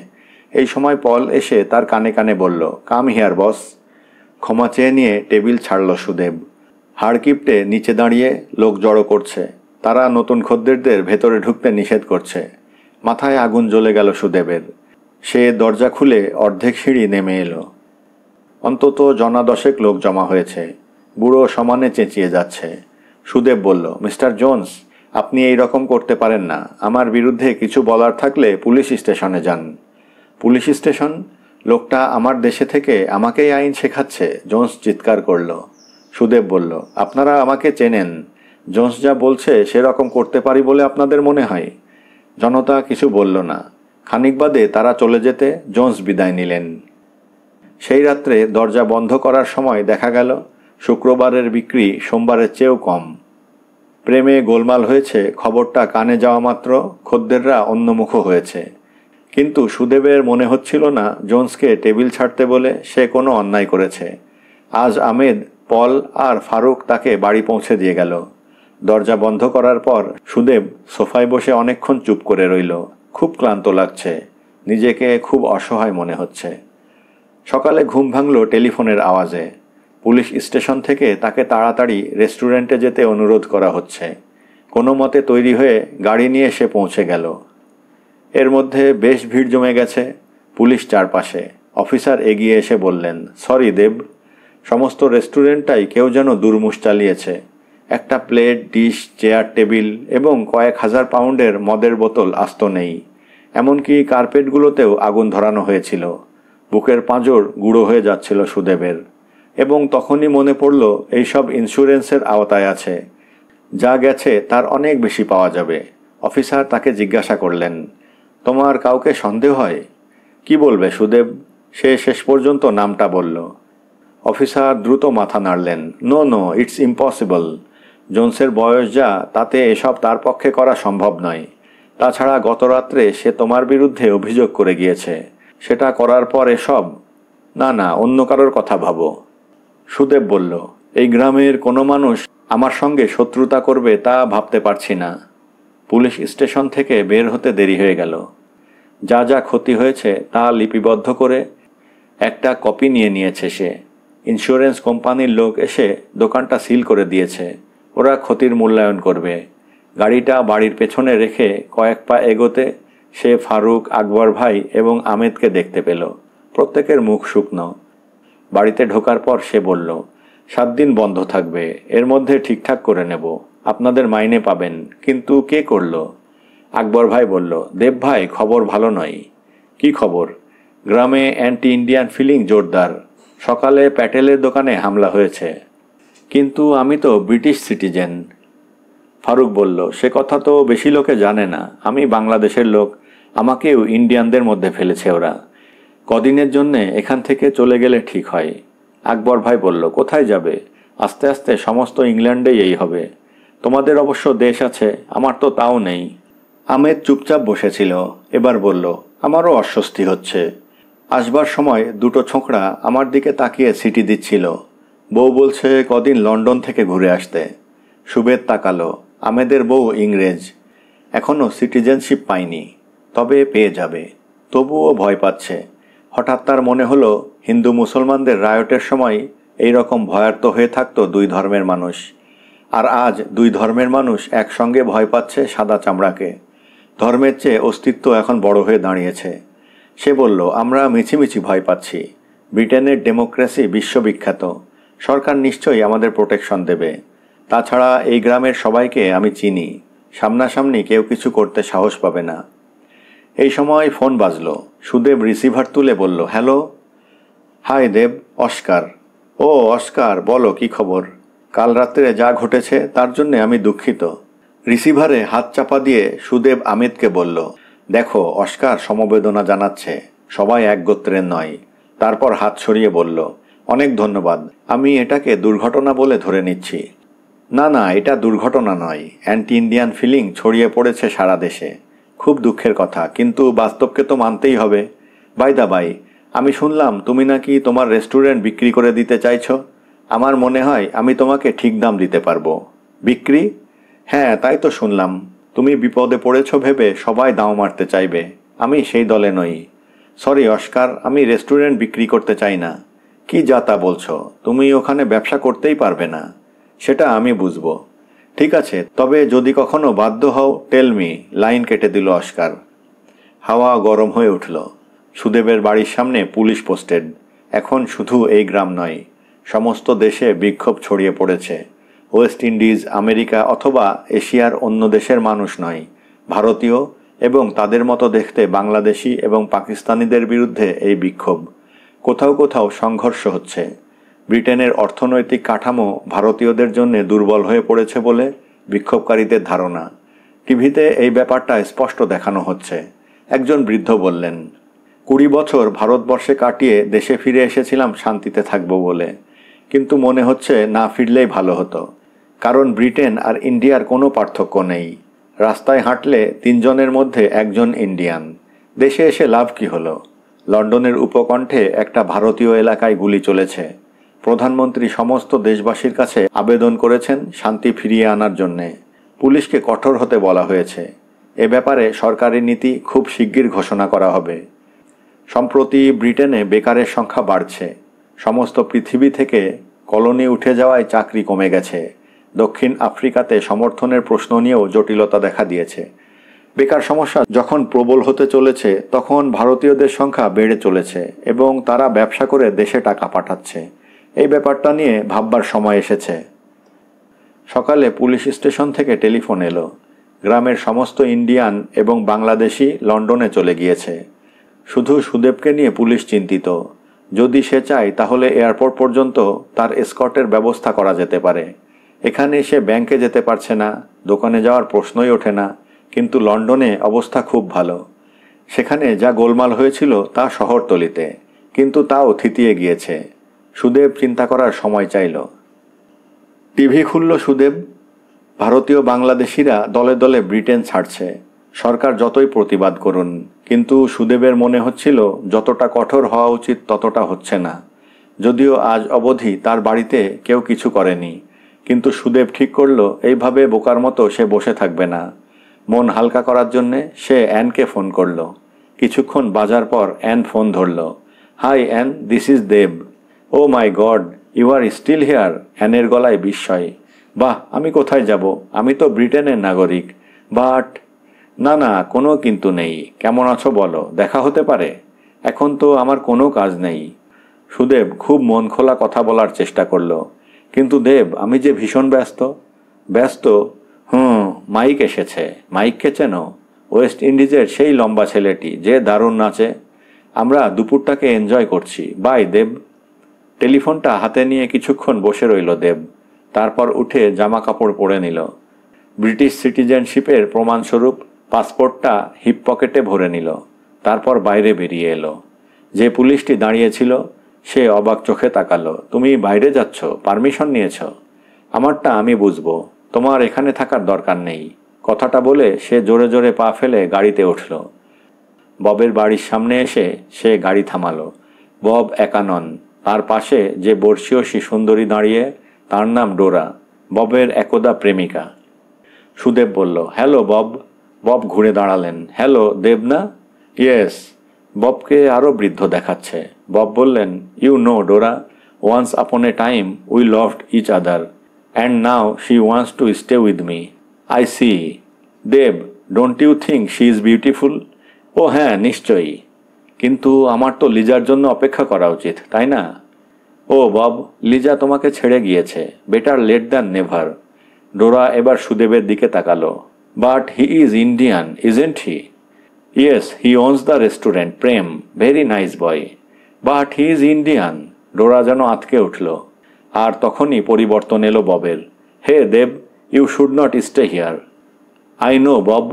এই সময় পল এসে তার কানে কানে বলল, কাম হিয়ার বস। ক্ষমা চেয়ে নিয়ে টেবিল ছাড়ল সুদেব। হাড়কিপটে নিচে দাঁড়িয়ে লোক জড়ো করছে। তারা নতুন খদ্দেরদের ভেতরে ঢুকতে নিষেধ করছে। মাথায় আগুন জ্বলে গেল সুদেবের। সে দরজা খুলে অর্ধেক সিঁড়ি নেমে এলো। অন্তত 10 লোক জমা হয়েছে। বুড়ো সমানে চেঁচিয়ে যাচ্ছে। সুদেব বলল, মিস্টার জোন্স, আপনি এই রকম করতে পারেন না। আমার বিরুদ্ধে কিছু বলার থাকলে পুলিশ স্টেশনে যান। Police station? লোকটা আমার দেশে থেকে আমাকেই আইন শেখাচ্ছে। জোন্স চিৎকার করল। সুদেব বলল, আপনারা আমাকে চেনেন। জোন্স যা বলছে সেরকম করতে পারি বলে আপনাদের মনে হয়? জনতা কিছু বলল না। খানিক বাদে তারা চলে যেতে জোন্স বিদায় নিলেন। সেই রাত্রে দরজা বন্ধ করার সময় দেখা গেল শুক্রবারের বিক্রি সোমবারের চেয়েও কম। প্রেমে গোলমাল হয়েছে খবরটা কানে যাওয়া মাত্র খদ্দেররা অন্যমুখ হয়েছে। কিন্তু সুদেবের মনে হচ্ছিল না জোন্সকে টেবিল ছাড়তে বলে সে কোনো অন্যায় করেছে। আজ আহমেদ, পল আর ফারুক তাকে বাড়ি পৌঁছে দিয়ে গেল। দরজা বন্ধ করার পর সুদেব সোফায় বসে অনেকক্ষণ চুপ করে রইল। খুব ক্লান্ত লাগছে। নিজেকে খুব অসহায় মনে হচ্ছে। সকালে ঘুম ভাঙল টেলিফোনের আওয়াজে। পুলিশ স্টেশন থেকে তাকে তাড়াতাড়ি রেস্টুরেন্টে যেতে অনুরোধ করা হচ্ছে। কোনো মতে তৈরি হয়ে গাড়ি নিয়ে সে পৌঁছে গেল। এর মধ্যে বেশ ভিড় জমে গেছে। পুলিশ চারপাশে। অফিসার এগিয়ে এসে বললেন, সরি দেব, সমস্ত রেস্টুরেন্টটাই কেউ যেন দুর্মুষ চালিয়েছে। একটা প্লেট, ডিশ, চেয়ার, টেবিল এবং কয়েক হাজার পাউন্ডের মদের বোতল আস্ত নেই। এমনকি কার্পেটগুলোতেও আগুন ধরানো হয়েছিল। বুকের পাঁজর গুঁড়ো হয়ে যাচ্ছিল সুদেবের। এবং তখনই মনে পড়ল এইসব ইন্স্যুরেন্সের আওতায় আছে। যা গেছে তার অনেক বেশি পাওয়া যাবে। অফিসার তাকে জিজ্ঞাসা করলেন, তোমার কাউকে সন্দেহ হয়? কি বলবে সুদেব? সে শেষ পর্যন্ত নামটা বলল। অফিসার দ্রুত মাথা নাড়লেন। No no, it's impossible. জোন্সের বয়স যা, তাতে এসব তার পক্ষে করা সম্ভব নয়। তাছাড়া গত রাত্রে সে তোমার বিরুদ্ধে অভিযোগ করে গিয়েছে। সেটা করার পর এসব? না না, অন্য কারোর কথা ভাবো। সুদেব বলল, এই গ্রামের কোনো মানুষ আমার সঙ্গে শত্রুতা করবে তা ভাবতে পারছি না। পুলিশ স্টেশন থেকে বের হতে দেরি হয়ে গেল। যা যা ক্ষতি হয়েছে তা লিপিবদ্ধ করে একটা কপি নিয়েছে সে। ইন্স্যুরেন্স কোম্পানির লোক এসে দোকানটা সিল করে দিয়েছে। ওরা ক্ষতির মূল্যায়ন করবে। গাড়িটা বাড়ির পেছনে রেখে কয়েক পা এগোতে সে ফারুক, আকবর ভাই এবং আমেদকে দেখতে পেল। প্রত্যেকের মুখ শুকনো। বাড়িতে ঢোকার পর সে বলল, 7 দিন বন্ধ থাকবে, এর মধ্যে ঠিকঠাক করে নেব, আপনাদের মাইনে পাবেন। কিন্তু কে করলো? আকবর ভাই বলল, দেব ভাই, খবর ভালো নয়। কি খবর? গ্রামে অ্যান্টি ইন্ডিয়ান ফিলিং জোরদার। সকালে প্যাটেলের দোকানে হামলা হয়েছে। কিন্তু আমি তো ব্রিটিশ সিটিজেন। ফারুক বলল, সে কথা তো বেশি লোকে জানে না। আমি বাংলাদেশের লোক, আমাকেও ইন্ডিয়ানদের মধ্যে ফেলেছে ওরা। কদিনের জন্যে এখান থেকে চলে গেলে ঠিক হয়। আকবর ভাই বলল, কোথায় যাবে? আস্তে আস্তে সমস্ত ইংল্যান্ডেই এই হবে। তোমাদের অবশ্য দেশ আছে, আমার তো তাও নেই। আমেদ চুপচাপ বসেছিল। এবার বলল, আমারও অস্বস্তি হচ্ছে। আসবার সময় দুটো ছোকরা আমার দিকে তাকিয়ে সিটি দিচ্ছিল। বউ বলছে কদিন লন্ডন থেকে ঘুরে আসতে। সুবেদ তাকালো। আমেদের বউ ইংরেজ, এখনও সিটিজেনশিপ পায়নি, তবে পেয়ে যাবে। তবুও ভয় পাচ্ছে। হঠাৎ তার মনে হলো, হিন্দু মুসলমানদের রায়টের সময় এই রকম ভয়ার্ত হয়ে থাকতো 2 ধর্মের মানুষ। আর আজ 2 ধর্মের মানুষ একসঙ্গে ভয় পাচ্ছে সাদা চামড়াকে। ধর্মের চেয়ে অস্তিত্ব এখন বড় হয়ে দাঁড়িয়েছে। সে বলল, আমরা মিছিমিছি ভয় পাচ্ছি। ব্রিটেনের ডেমোক্রেসি বিশ্ববিখ্যাত। সরকার নিশ্চয়ই আমাদের প্রোটেকশন দেবে। তাছাড়া এই গ্রামের সবাইকে আমি চিনি। সামনাসামনি কেউ কিছু করতে সাহস পাবে না। এই সময় ফোন বাজলো। সুদেব রিসিভার তুলে বলল, হ্যালো। হাই দেব, অস্কার। ও অস্কার, বলো কি খবর? কাল রাত্রে যা ঘটেছে তার জন্য আমি দুঃখিত। রিসিভারে হাত চাপা দিয়ে সুদেব আমেদকে বলল, দেখো, অস্কার সমবেদনা জানাচ্ছে, সবাই এক গোত্রের নয়। তারপর হাত সরিয়ে বলল, অনেক ধন্যবাদ, আমি এটাকে দুর্ঘটনা বলে ধরে নিচ্ছি। না না, এটা দুর্ঘটনা নয়। অ্যান্টি ইন্ডিয়ান ফিলিং ছড়িয়ে পড়েছে সারা দেশে। খুব দুঃখের কথা, কিন্তু বাস্তবকে তো মানতেই হবে। বাই দা বাই, আমি শুনলাম তুমি নাকি তোমার রেস্টুরেন্ট বিক্রি করে দিতে চাইছো। আমার মনে হয় আমি তোমাকে ঠিক দাম দিতে পারবো। বিক্রি? হ্যাঁ, তাই তো শুনলাম। তুমি বিপদে পড়েছ ভেবে সবাই দাও মারতে চাইবে। আমি সেই দলে নই। সরি অস্কার, আমি রেস্টুরেন্ট বিক্রি করতে চাই না। কি যা তা বলছো? তুমি ওখানে ব্যবসা করতেই পারবে না। সেটা আমি বুঝবো। ঠিক আছে, তবে যদি কখনো বাধ্য হও টেল মি। লাইন কেটে দিল অস্কার। হাওয়া গরম হয়ে উঠল। সুদেবের বাড়ির সামনে পুলিশ পোস্টেড। এখন শুধু এই গ্রাম নয়, সমস্ত দেশে বিক্ষোভ ছড়িয়ে পড়েছে। ওয়েস্ট ইন্ডিজ, আমেরিকা অথবা এশিয়ার অন্য দেশের মানুষ নয়, ভারতীয় এবং তাদের মতো দেখতে বাংলাদেশি এবং পাকিস্তানিদের বিরুদ্ধে এই বিক্ষোভ। কোথাও কোথাও সংঘর্ষ হচ্ছে। ব্রিটেনের অর্থনৈতিক কাঠামো ভারতীয়দের জন্য দুর্বল হয়ে পড়েছে বলে বিক্ষোভকারীদের ধারণা। টিভিতে এই ব্যাপারটা স্পষ্ট দেখানো হচ্ছে। একজন বৃদ্ধ বললেন, 20 বছর ভারতবর্ষে কাটিয়ে দেশে ফিরে এসেছিলাম শান্তিতে থাকবো বলে, কিন্তু মনে হচ্ছে না ফিরলেই ভালো হতো। কারণ ব্রিটেন আর ইন্ডিয়ার কোনো পার্থক্য নেই। রাস্তায় হাঁটলে 3 জনের মধ্যে 1 জন ইন্ডিয়ান। দেশে এসে লাভ কি হলো? লন্ডনের উপকণ্ঠে একটা ভারতীয় এলাকায় গুলি চলেছে। প্রধানমন্ত্রী সমস্ত দেশবাসীর কাছে আবেদন করেছেন শান্তি ফিরিয়ে আনার জন্যে। পুলিশকে কঠোর হতে বলা হয়েছে। এ ব্যাপারে সরকারি নীতি খুব শিগগির ঘোষণা করা হবে। সম্প্রতি ব্রিটেনে বেকারের সংখ্যা বাড়ছে। সমস্ত পৃথিবী থেকে কলোনি উঠে যাওয়ায় চাকরি কমে গেছে। দক্ষিণ আফ্রিকাতে সমর্থনের প্রশ্ন নিয়েও জটিলতা দেখা দিয়েছে। বেকার সমস্যা যখন প্রবল হতে চলেছে, তখন ভারতীয়দের সংখ্যা বেড়ে চলেছে এবং তারা ব্যবসা করে দেশে টাকা পাঠাচ্ছে। এই ব্যাপারটা নিয়ে ভাববার সময় এসেছে। সকালে পুলিশ স্টেশন থেকে টেলিফোন এলো। গ্রামের সমস্ত ইন্ডিয়ান এবং বাংলাদেশি লন্ডনে চলে গিয়েছে। শুধু সুদেবকে নিয়ে পুলিশ চিন্তিত। যদি সে চায় তাহলে এয়ারপোর্ট পর্যন্ত তার এসকর্টের ব্যবস্থা করা যেতে পারে। এখানে সে ব্যাংকে যেতে পারছে না, দোকানে যাওয়ার প্রশ্নই ওঠে না। কিন্তু লন্ডনে অবস্থা খুব ভালো। সেখানে যা গোলমাল হয়েছিল তা শহরতলিতে, কিন্তু তাও থিতিয়ে গিয়েছে। সুদেব চিন্তা করার সময় চাইল। টিভি খুলল সুদেব। ভারতীয় বাংলাদেশিরা দলে দলে ব্রিটেন ছাড়ছে। সরকার যতই প্রতিবাদ করুন, কিন্তু সুদেবের মনে হচ্ছিল যতটা কঠোর হওয়া উচিত ততটা হচ্ছে না। যদিও আজ অবধি তার বাড়িতে কেউ কিছু করেনি, কিন্তু সুদেব ঠিক করল এইভাবে বোকার মতো সে বসে থাকবে না। মন হালকা করার জন্যে সে অ্যানকে ফোন করল। কিছুক্ষণ বাজার পর অ্যান ফোন ধরল। Hi Ann, this is Dev. Oh my god, you are still here. অ্যানের গলায় বিস্ময়। বাহ, আমি কোথায় যাব? আমি তো ব্রিটেনের নাগরিক। বাট না না, কোনো কিন্তু নেই। কেমন আছো বলো, দেখা হতে পারে? এখন তো আমার কোনো কাজ নেই। সুদেব খুব মন খোলা কথা বলার চেষ্টা করল। কিন্তু দেব, আমি যে ভীষণ ব্যস্ত। ব্যস্ত? মাইক এসেছে। মাইককে চেনো? ওয়েস্ট ইন্ডিজের সেই লম্বা ছেলেটি যে দারুণ নাচে। আমরা দুপুরটাকে এনজয় করছি। বাই দেব। টেলিফোনটা হাতে নিয়ে কিছুক্ষণ বসে রইল দেব। তারপর উঠে জামা কাপড় পরে নিল। ব্রিটিশ সিটিজেনশিপের প্রমাণস্বরূপ পাসপোর্টটা হিপ পকেটে ভরে নিল। তারপর বাইরে বেরিয়ে এলো। যে পুলিশটি দাঁড়িয়েছিল সে অবাক চোখে তাকালো। তুমি বাইরে যাচ্ছ? পারমিশন নিয়েছ? আমারটা আমি বুঝবো, তোমার এখানে থাকার দরকার নেই। কথাটা বলে সে জোরে জোরে পা ফেলে গাড়িতে উঠল। ববের বাড়ির সামনে এসে সে গাড়ি থামালো। বব একা নন, তার পাশে যে বর্ষীয়সী সুন্দরী দাঁড়িয়ে, তার নাম ডোরা, ববের একদা প্রেমিকা। সুদেব বলল, হ্যালো বব। বব ঘুরে দাঁড়ালেন। হ্যালো দেব না? ইয়েস। ববকে আরও বৃদ্ধ দেখাচ্ছে। বব বললেন, you know Dora, once upon a time we loved each other, and now she wants to stay with me. I see. Dev, don't you think she is beautiful? Oh হ্যাঁ, নিশ্চয়ই। কিন্তু আমার তো লিজার জন্য অপেক্ষা করা উচিত, তাই না? ও বব, লিজা তোমাকে ছেড়ে গিয়েছে। Better late than never. Dora এবার সুদেবের দিকে তাকালো। But he is Indian, isn't he? Yes, he owns the restaurant, Prem, very nice boy. But he is Indian. Dora যেন আতকে উঠল। আর তখনই পরিবর্তন এলো ববের। Hey Dev, you should not stay here. I know Bob.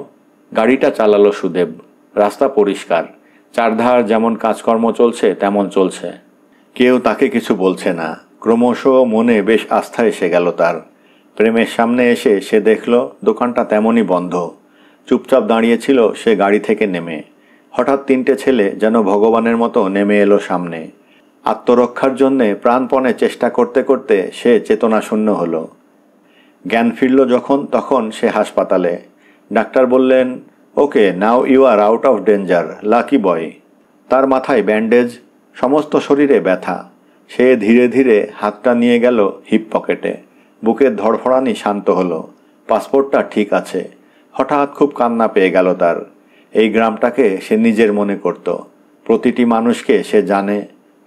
গাড়িটা চালালো সুদেব। রাস্তা পরিষ্কার, চারধার যেমন কাজকর্ম চলছে তেমন চলছে। কেউ তাকে কিছু বলছে না। ক্রমশ মনে বেশ আস্থা এসে গেল তার। প্রেমের সামনে এসে সে দেখল দোকানটা তেমনই বন্ধ। চুপচাপ দাঁড়িয়েছিল সে গাড়ি থেকে নেমে। হঠাৎ তিনটে ছেলে যেন ভগবানের মতো নেমে এলো সামনে। আত্মরক্ষার জন্যে প্রাণপণে চেষ্টা করতে করতে সে চেতনাশূন্য হলো। জ্ঞান ফিরল যখন, তখন সে হাসপাতালে। ডাক্তার বললেন, okay, now you are out of danger, lucky boy. তার মাথায় ব্যান্ডেজ, সমস্ত শরীরে ব্যথা। সে ধীরে ধীরে হাতটা নিয়ে গেল হিপ পকেটে। বুকের ধড়ফড়ানি শান্ত হলো। পাসপোর্টটা ঠিক আছে। হঠাৎ খুব কান্না পেয়ে গেল তার। এই গ্রামটাকে সে নিজের মনে করত। প্রতিটি মানুষকে সে জানে,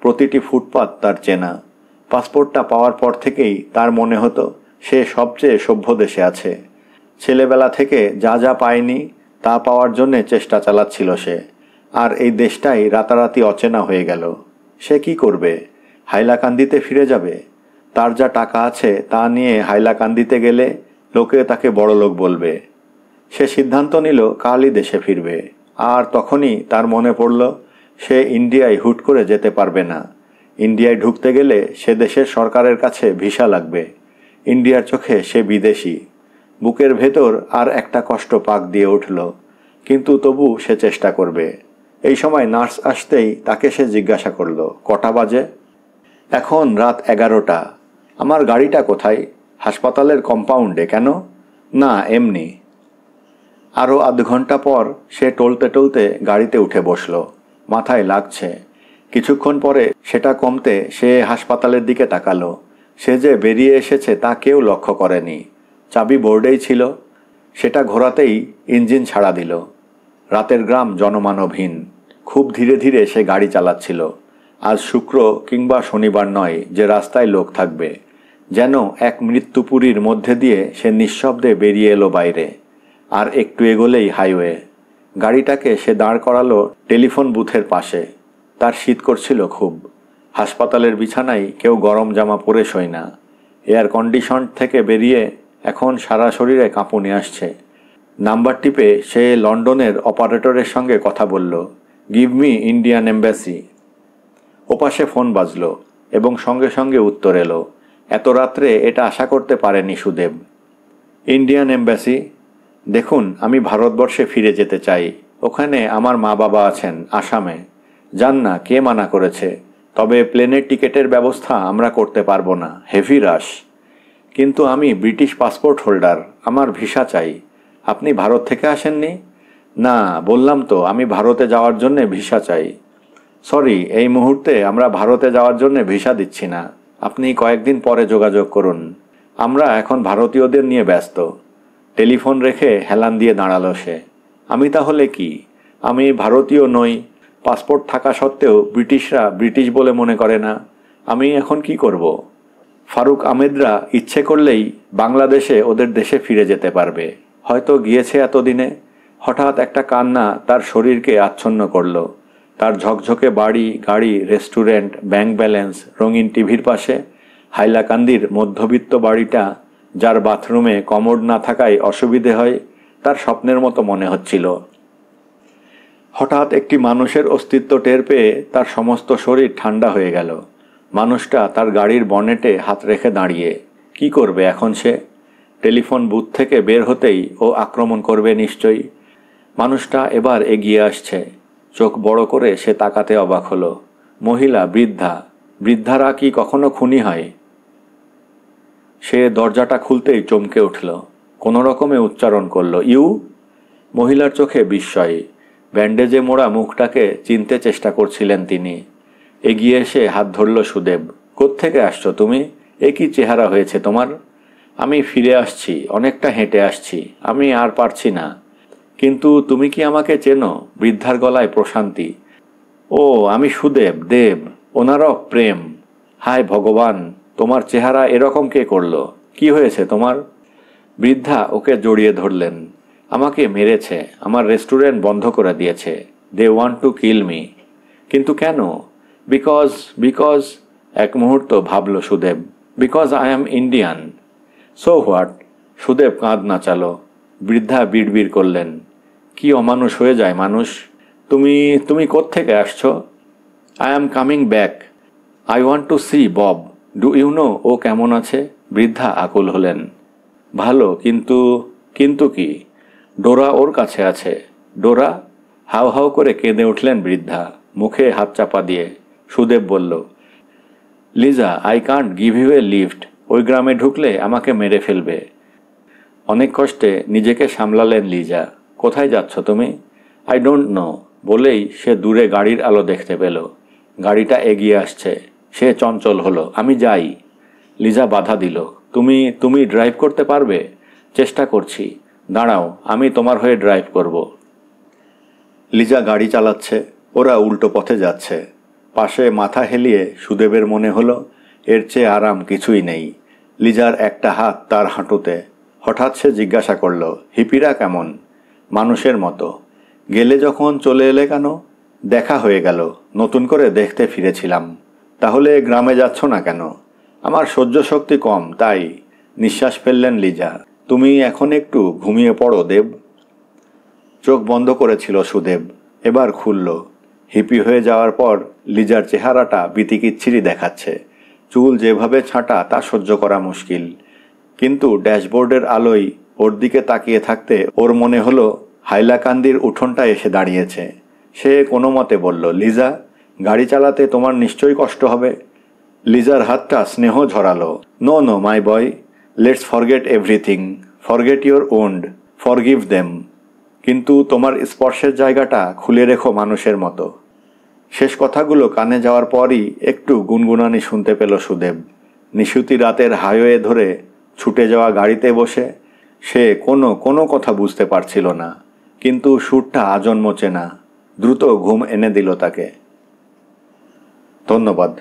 প্রতিটি ফুটপাত তার চেনা। পাসপোর্টটা পাওয়ার পর থেকেই তার মনে হতো সে সবচেয়ে সভ্য দেশে আছে। ছেলেবেলা থেকে যা যা পায়নি তা পাওয়ার জন্যে চেষ্টা চালাচ্ছিল সে। আর এই দেশটাই রাতারাতি অচেনা হয়ে গেল। সে কি করবে? হাইলাকান্দিতে ফিরে যাবে? তার যা টাকা আছে তা নিয়ে হাইলাকান্দিতে গেলে লোকে তাকে বড়লোক বলবে। সে সিদ্ধান্ত নিল কালই দেশে ফিরবে। আর তখনই তার মনে পড়ল সে ইন্ডিয়ায় হুট করে যেতে পারবে না। ইন্ডিয়ায় ঢুকতে গেলে সে দেশের সরকারের কাছে ভিসা লাগবে। ইন্ডিয়ার চোখে সে বিদেশি। বুকের ভেতর আর একটা কষ্ট পাক দিয়ে উঠল, কিন্তু তবু সে চেষ্টা করবে। এই সময় নার্স আসতেই তাকে সে জিজ্ঞাসা করল, কটা বাজে? এখন রাত 11টা। আমার গাড়িটা কোথায়? হাসপাতালের কম্পাউন্ডে। কেন? না, এমনি। আরও আধ ঘন্টা পর সে টলতে টলতে গাড়িতে উঠে বসল। মাথায় লাগছে। কিছুক্ষণ পরে সেটা কমতে সে হাসপাতালের দিকে তাকালো। সে যে বেরিয়ে এসেছে তা কেউ লক্ষ্য করেনি। চাবি বোর্ডেই ছিল। সেটা ঘোরাতেই ইঞ্জিন ছাড়া দিল। রাতের গ্রাম জনমানবহীন। খুব ধীরে ধীরে সে গাড়ি চালাচ্ছিল। আজ শুক্র কিংবা শনিবার নয় যে রাস্তায় লোক থাকবে। যেন এক মৃত্যুপুরীর মধ্যে দিয়ে সে নিঃশব্দে বেরিয়ে এলো বাইরে। আর একটু এগোলেই হাইওয়ে। গাড়িটাকে সে দাঁড় করালো টেলিফোন বুথের পাশে। তার শীত করছিল খুব। হাসপাতালের বিছানায় কেউ গরম জামা পরে শোয় না। এয়ার কন্ডিশন থেকে বেরিয়ে এখন সারা শরীরে কাঁপুনি আসছে। নাম্বার টিপে সে লন্ডনের অপারেটরের সঙ্গে কথা বলল, গিভ মি ইন্ডিয়ান এম্বাসি। ওপাশে ফোন বাজল এবং সঙ্গে সঙ্গে উত্তর এলো। এত রাত্রে এটা আশা করতে পারেনি সুদেব। Indian embassy? দেখুন, আমি ভারতবর্ষে ফিরে যেতে চাই। ওখানে আমার মা বাবা আছেন, আসামে। যান না, কে মানা করেছে? তবে প্লেনের টিকেটের ব্যবস্থা আমরা করতে পারবো না, হেভি রাশ। কিন্তু আমি ব্রিটিশ পাসপোর্ট হোল্ডার, আমার ভিসা চাই। আপনি ভারত থেকে আসেননি? না, বললাম তো আমি ভারতে যাওয়ার জন্যে ভিসা চাই। সরি, এই মুহূর্তে আমরা ভারতে যাওয়ার জন্যে ভিসা দিচ্ছি না। আপনি কয়েকদিন পরে যোগাযোগ করুন। আমরা এখন ভারতীয়দের নিয়ে ব্যস্ত। টেলিফোন রেখে হেলান দিয়ে দাঁড়ালো সে। আমি তাহলে কি? আমি ভারতীয় নই। পাসপোর্ট থাকা সত্ত্বেও ব্রিটিশরা ব্রিটিশ বলে মনে করে না। আমি এখন কি করব? ফারুক আহমেদরা ইচ্ছে করলেই বাংলাদেশে ওদের দেশে ফিরে যেতে পারবে। হয়তো গিয়েছে এতদিনে। হঠাৎ একটা কান্না তার শরীরকে আচ্ছন্ন করল। তার ঝকঝকে বাড়ি, গাড়ি, রেস্টুরেন্ট, ব্যাংক ব্যালেন্স, রঙিন টিভির পাশে হাইলাকান্দির মধ্যবিত্ত বাড়িটা, যার বাথরুমে কমোড না থাকায় অসুবিধে হয়, তার স্বপ্নের মতো মনে হচ্ছিল। হঠাৎ একটি মানুষের অস্তিত্ব টের পেয়ে তার সমস্ত শরীর ঠান্ডা হয়ে গেল। মানুষটা তার গাড়ির বনেটে হাত রেখে দাঁড়িয়ে। কি করবে এখন সে? টেলিফোন বুথ থেকে বের হতেই ও আক্রমণ করবে নিশ্চয়ই। মানুষটা এবার এগিয়ে আসছে। চোখ বড় করে সে তাকাতে অবাক হলো। মহিলা, বৃদ্ধা। বৃদ্ধারা কি কখনো খুনি হয়? সে দরজাটা খুলতেই চমকে উঠল। কোনো রকমে উচ্চারণ করল, ইউ। মহিলার চোখে বিস্ময়। ব্যান্ডেজে মোড়া মুখটাকে চিনতে চেষ্টা করছিলেন তিনি। এগিয়ে এসে হাত ধরল সুদেব। কোত্থেকে আসছো তুমি? এ কি চেহারা হয়েছে তোমার? আমি ফিরে আসছি, অনেকটা হেঁটে আসছি। আমি আর পারছি না। কিন্তু তুমি কি আমাকে চেনো? বৃদ্ধার গলায় প্রশান্তি। ও, আমি সুদেব, দেব, ওনারও প্রেম। হায় ভগবান, তোমার চেহারা এরকম কে করলো? কি হয়েছে তোমার? বৃদ্ধা ওকে জড়িয়ে ধরলেন। আমাকে মেরেছে, আমার রেস্টুরেন্ট বন্ধ করে দিয়েছে। They want to kill me. কিন্তু কেন? বিকজ এক মুহূর্ত ভাবল Sudeb. Because I am Indian. So what? Sudeb কাঁধ নাচালো। বৃদ্ধা বিড়বিড় করলেন, কি অমানুষ হয়ে যায় মানুষ। তুমি কোত্থেকে আসছো? I am coming back. I want to see Bob. Do you know ও কেমন আছে? বৃদ্ধা আকুল হলেন। ভালো, কিন্তু কি? ডোরা ওর কাছে আছে। ডোরা? হাউ হাউ করে কেঁদে উঠলেন বৃদ্ধা, মুখে হাত চাপা দিয়ে। সুদেব বলল, Lisa, I can't give you a lift. ওই গ্রামে ঢুকলে আমাকে মেরে ফেলবে। অনেক কষ্টে নিজেকে সামলালেন লিজা। কোথায় যাচ্ছ তুমি? আই ডোন্ট নো বলেই সে দূরে গাড়ির আলো দেখতে পেল। গাড়িটা এগিয়ে আসছে। সে চঞ্চল হলো। আমি যাই। লিজা বাধা দিল। তুমি ড্রাইভ করতে পারবে? চেষ্টা করছি। দাঁড়াও, আমি তোমার হয়ে ড্রাইভ করব। লিজা গাড়ি চালাচ্ছে। ওরা উল্টো পথে যাচ্ছে। পাশে মাথা হেলিয়ে সুদেবের মনে হলো এর চেয়ে আরাম কিছুই নেই। লিজার একটা হাত তার হাঁটুতে। হঠাৎ সে জিজ্ঞাসা করল, হিপিরা কেমন? মানুষের মতো। গেলে যখন চলে এলে কেন? দেখা হয়ে গেল, নতুন করে দেখতে ফিরেছিলাম। তাহলে গ্রামে যাচ্ছ না কেন? আমার সহ্য শক্তি কম, তাই। নিঃশ্বাস ফেললেন লিজা। তুমি এখন একটু ঘুমিয়ে পড়ো দেব। চোখ বন্ধ করেছিল সুদেব, এবার খুলল। হিপি হয়ে যাওয়ার পর লিজার চেহারাটা বিতিকিচ্ছিরি দেখাচ্ছে। চুল যেভাবে ছাঁটা তা সহ্য করা মুশকিল। কিন্তু ড্যাশবোর্ডের আলোয় ওর দিকে তাকিয়ে থাকতে ওর মনে হলো হাইলাকান্দির উঠোনটা এসে দাঁড়িয়েছে। সে কোনো মতে বলল, লিজা, গাড়ি চালাতে তোমার নিশ্চয়ই কষ্ট হবে। লিজার হাতটা স্নেহ ঝরালো। No no my boy, let's forget everything. Forget your old, forgive them. কিন্তু তোমার স্পর্শের জায়গাটা খুলে রেখো মানুষের মতো। শেষ কথাগুলো কানে যাওয়ার পরই একটু গুনগুনানি শুনতে পেল সুদেব। নিশুতি রাতের হাইওয়ে ধরে ছুটে যাওয়া গাড়িতে বসে সে কোনো কথা বুঝতে পারছিল না। কিন্তু সুরটা আজন্ম চেনা। দ্রুত ঘুম এনে দিল তাকে। ধন্যবাদ।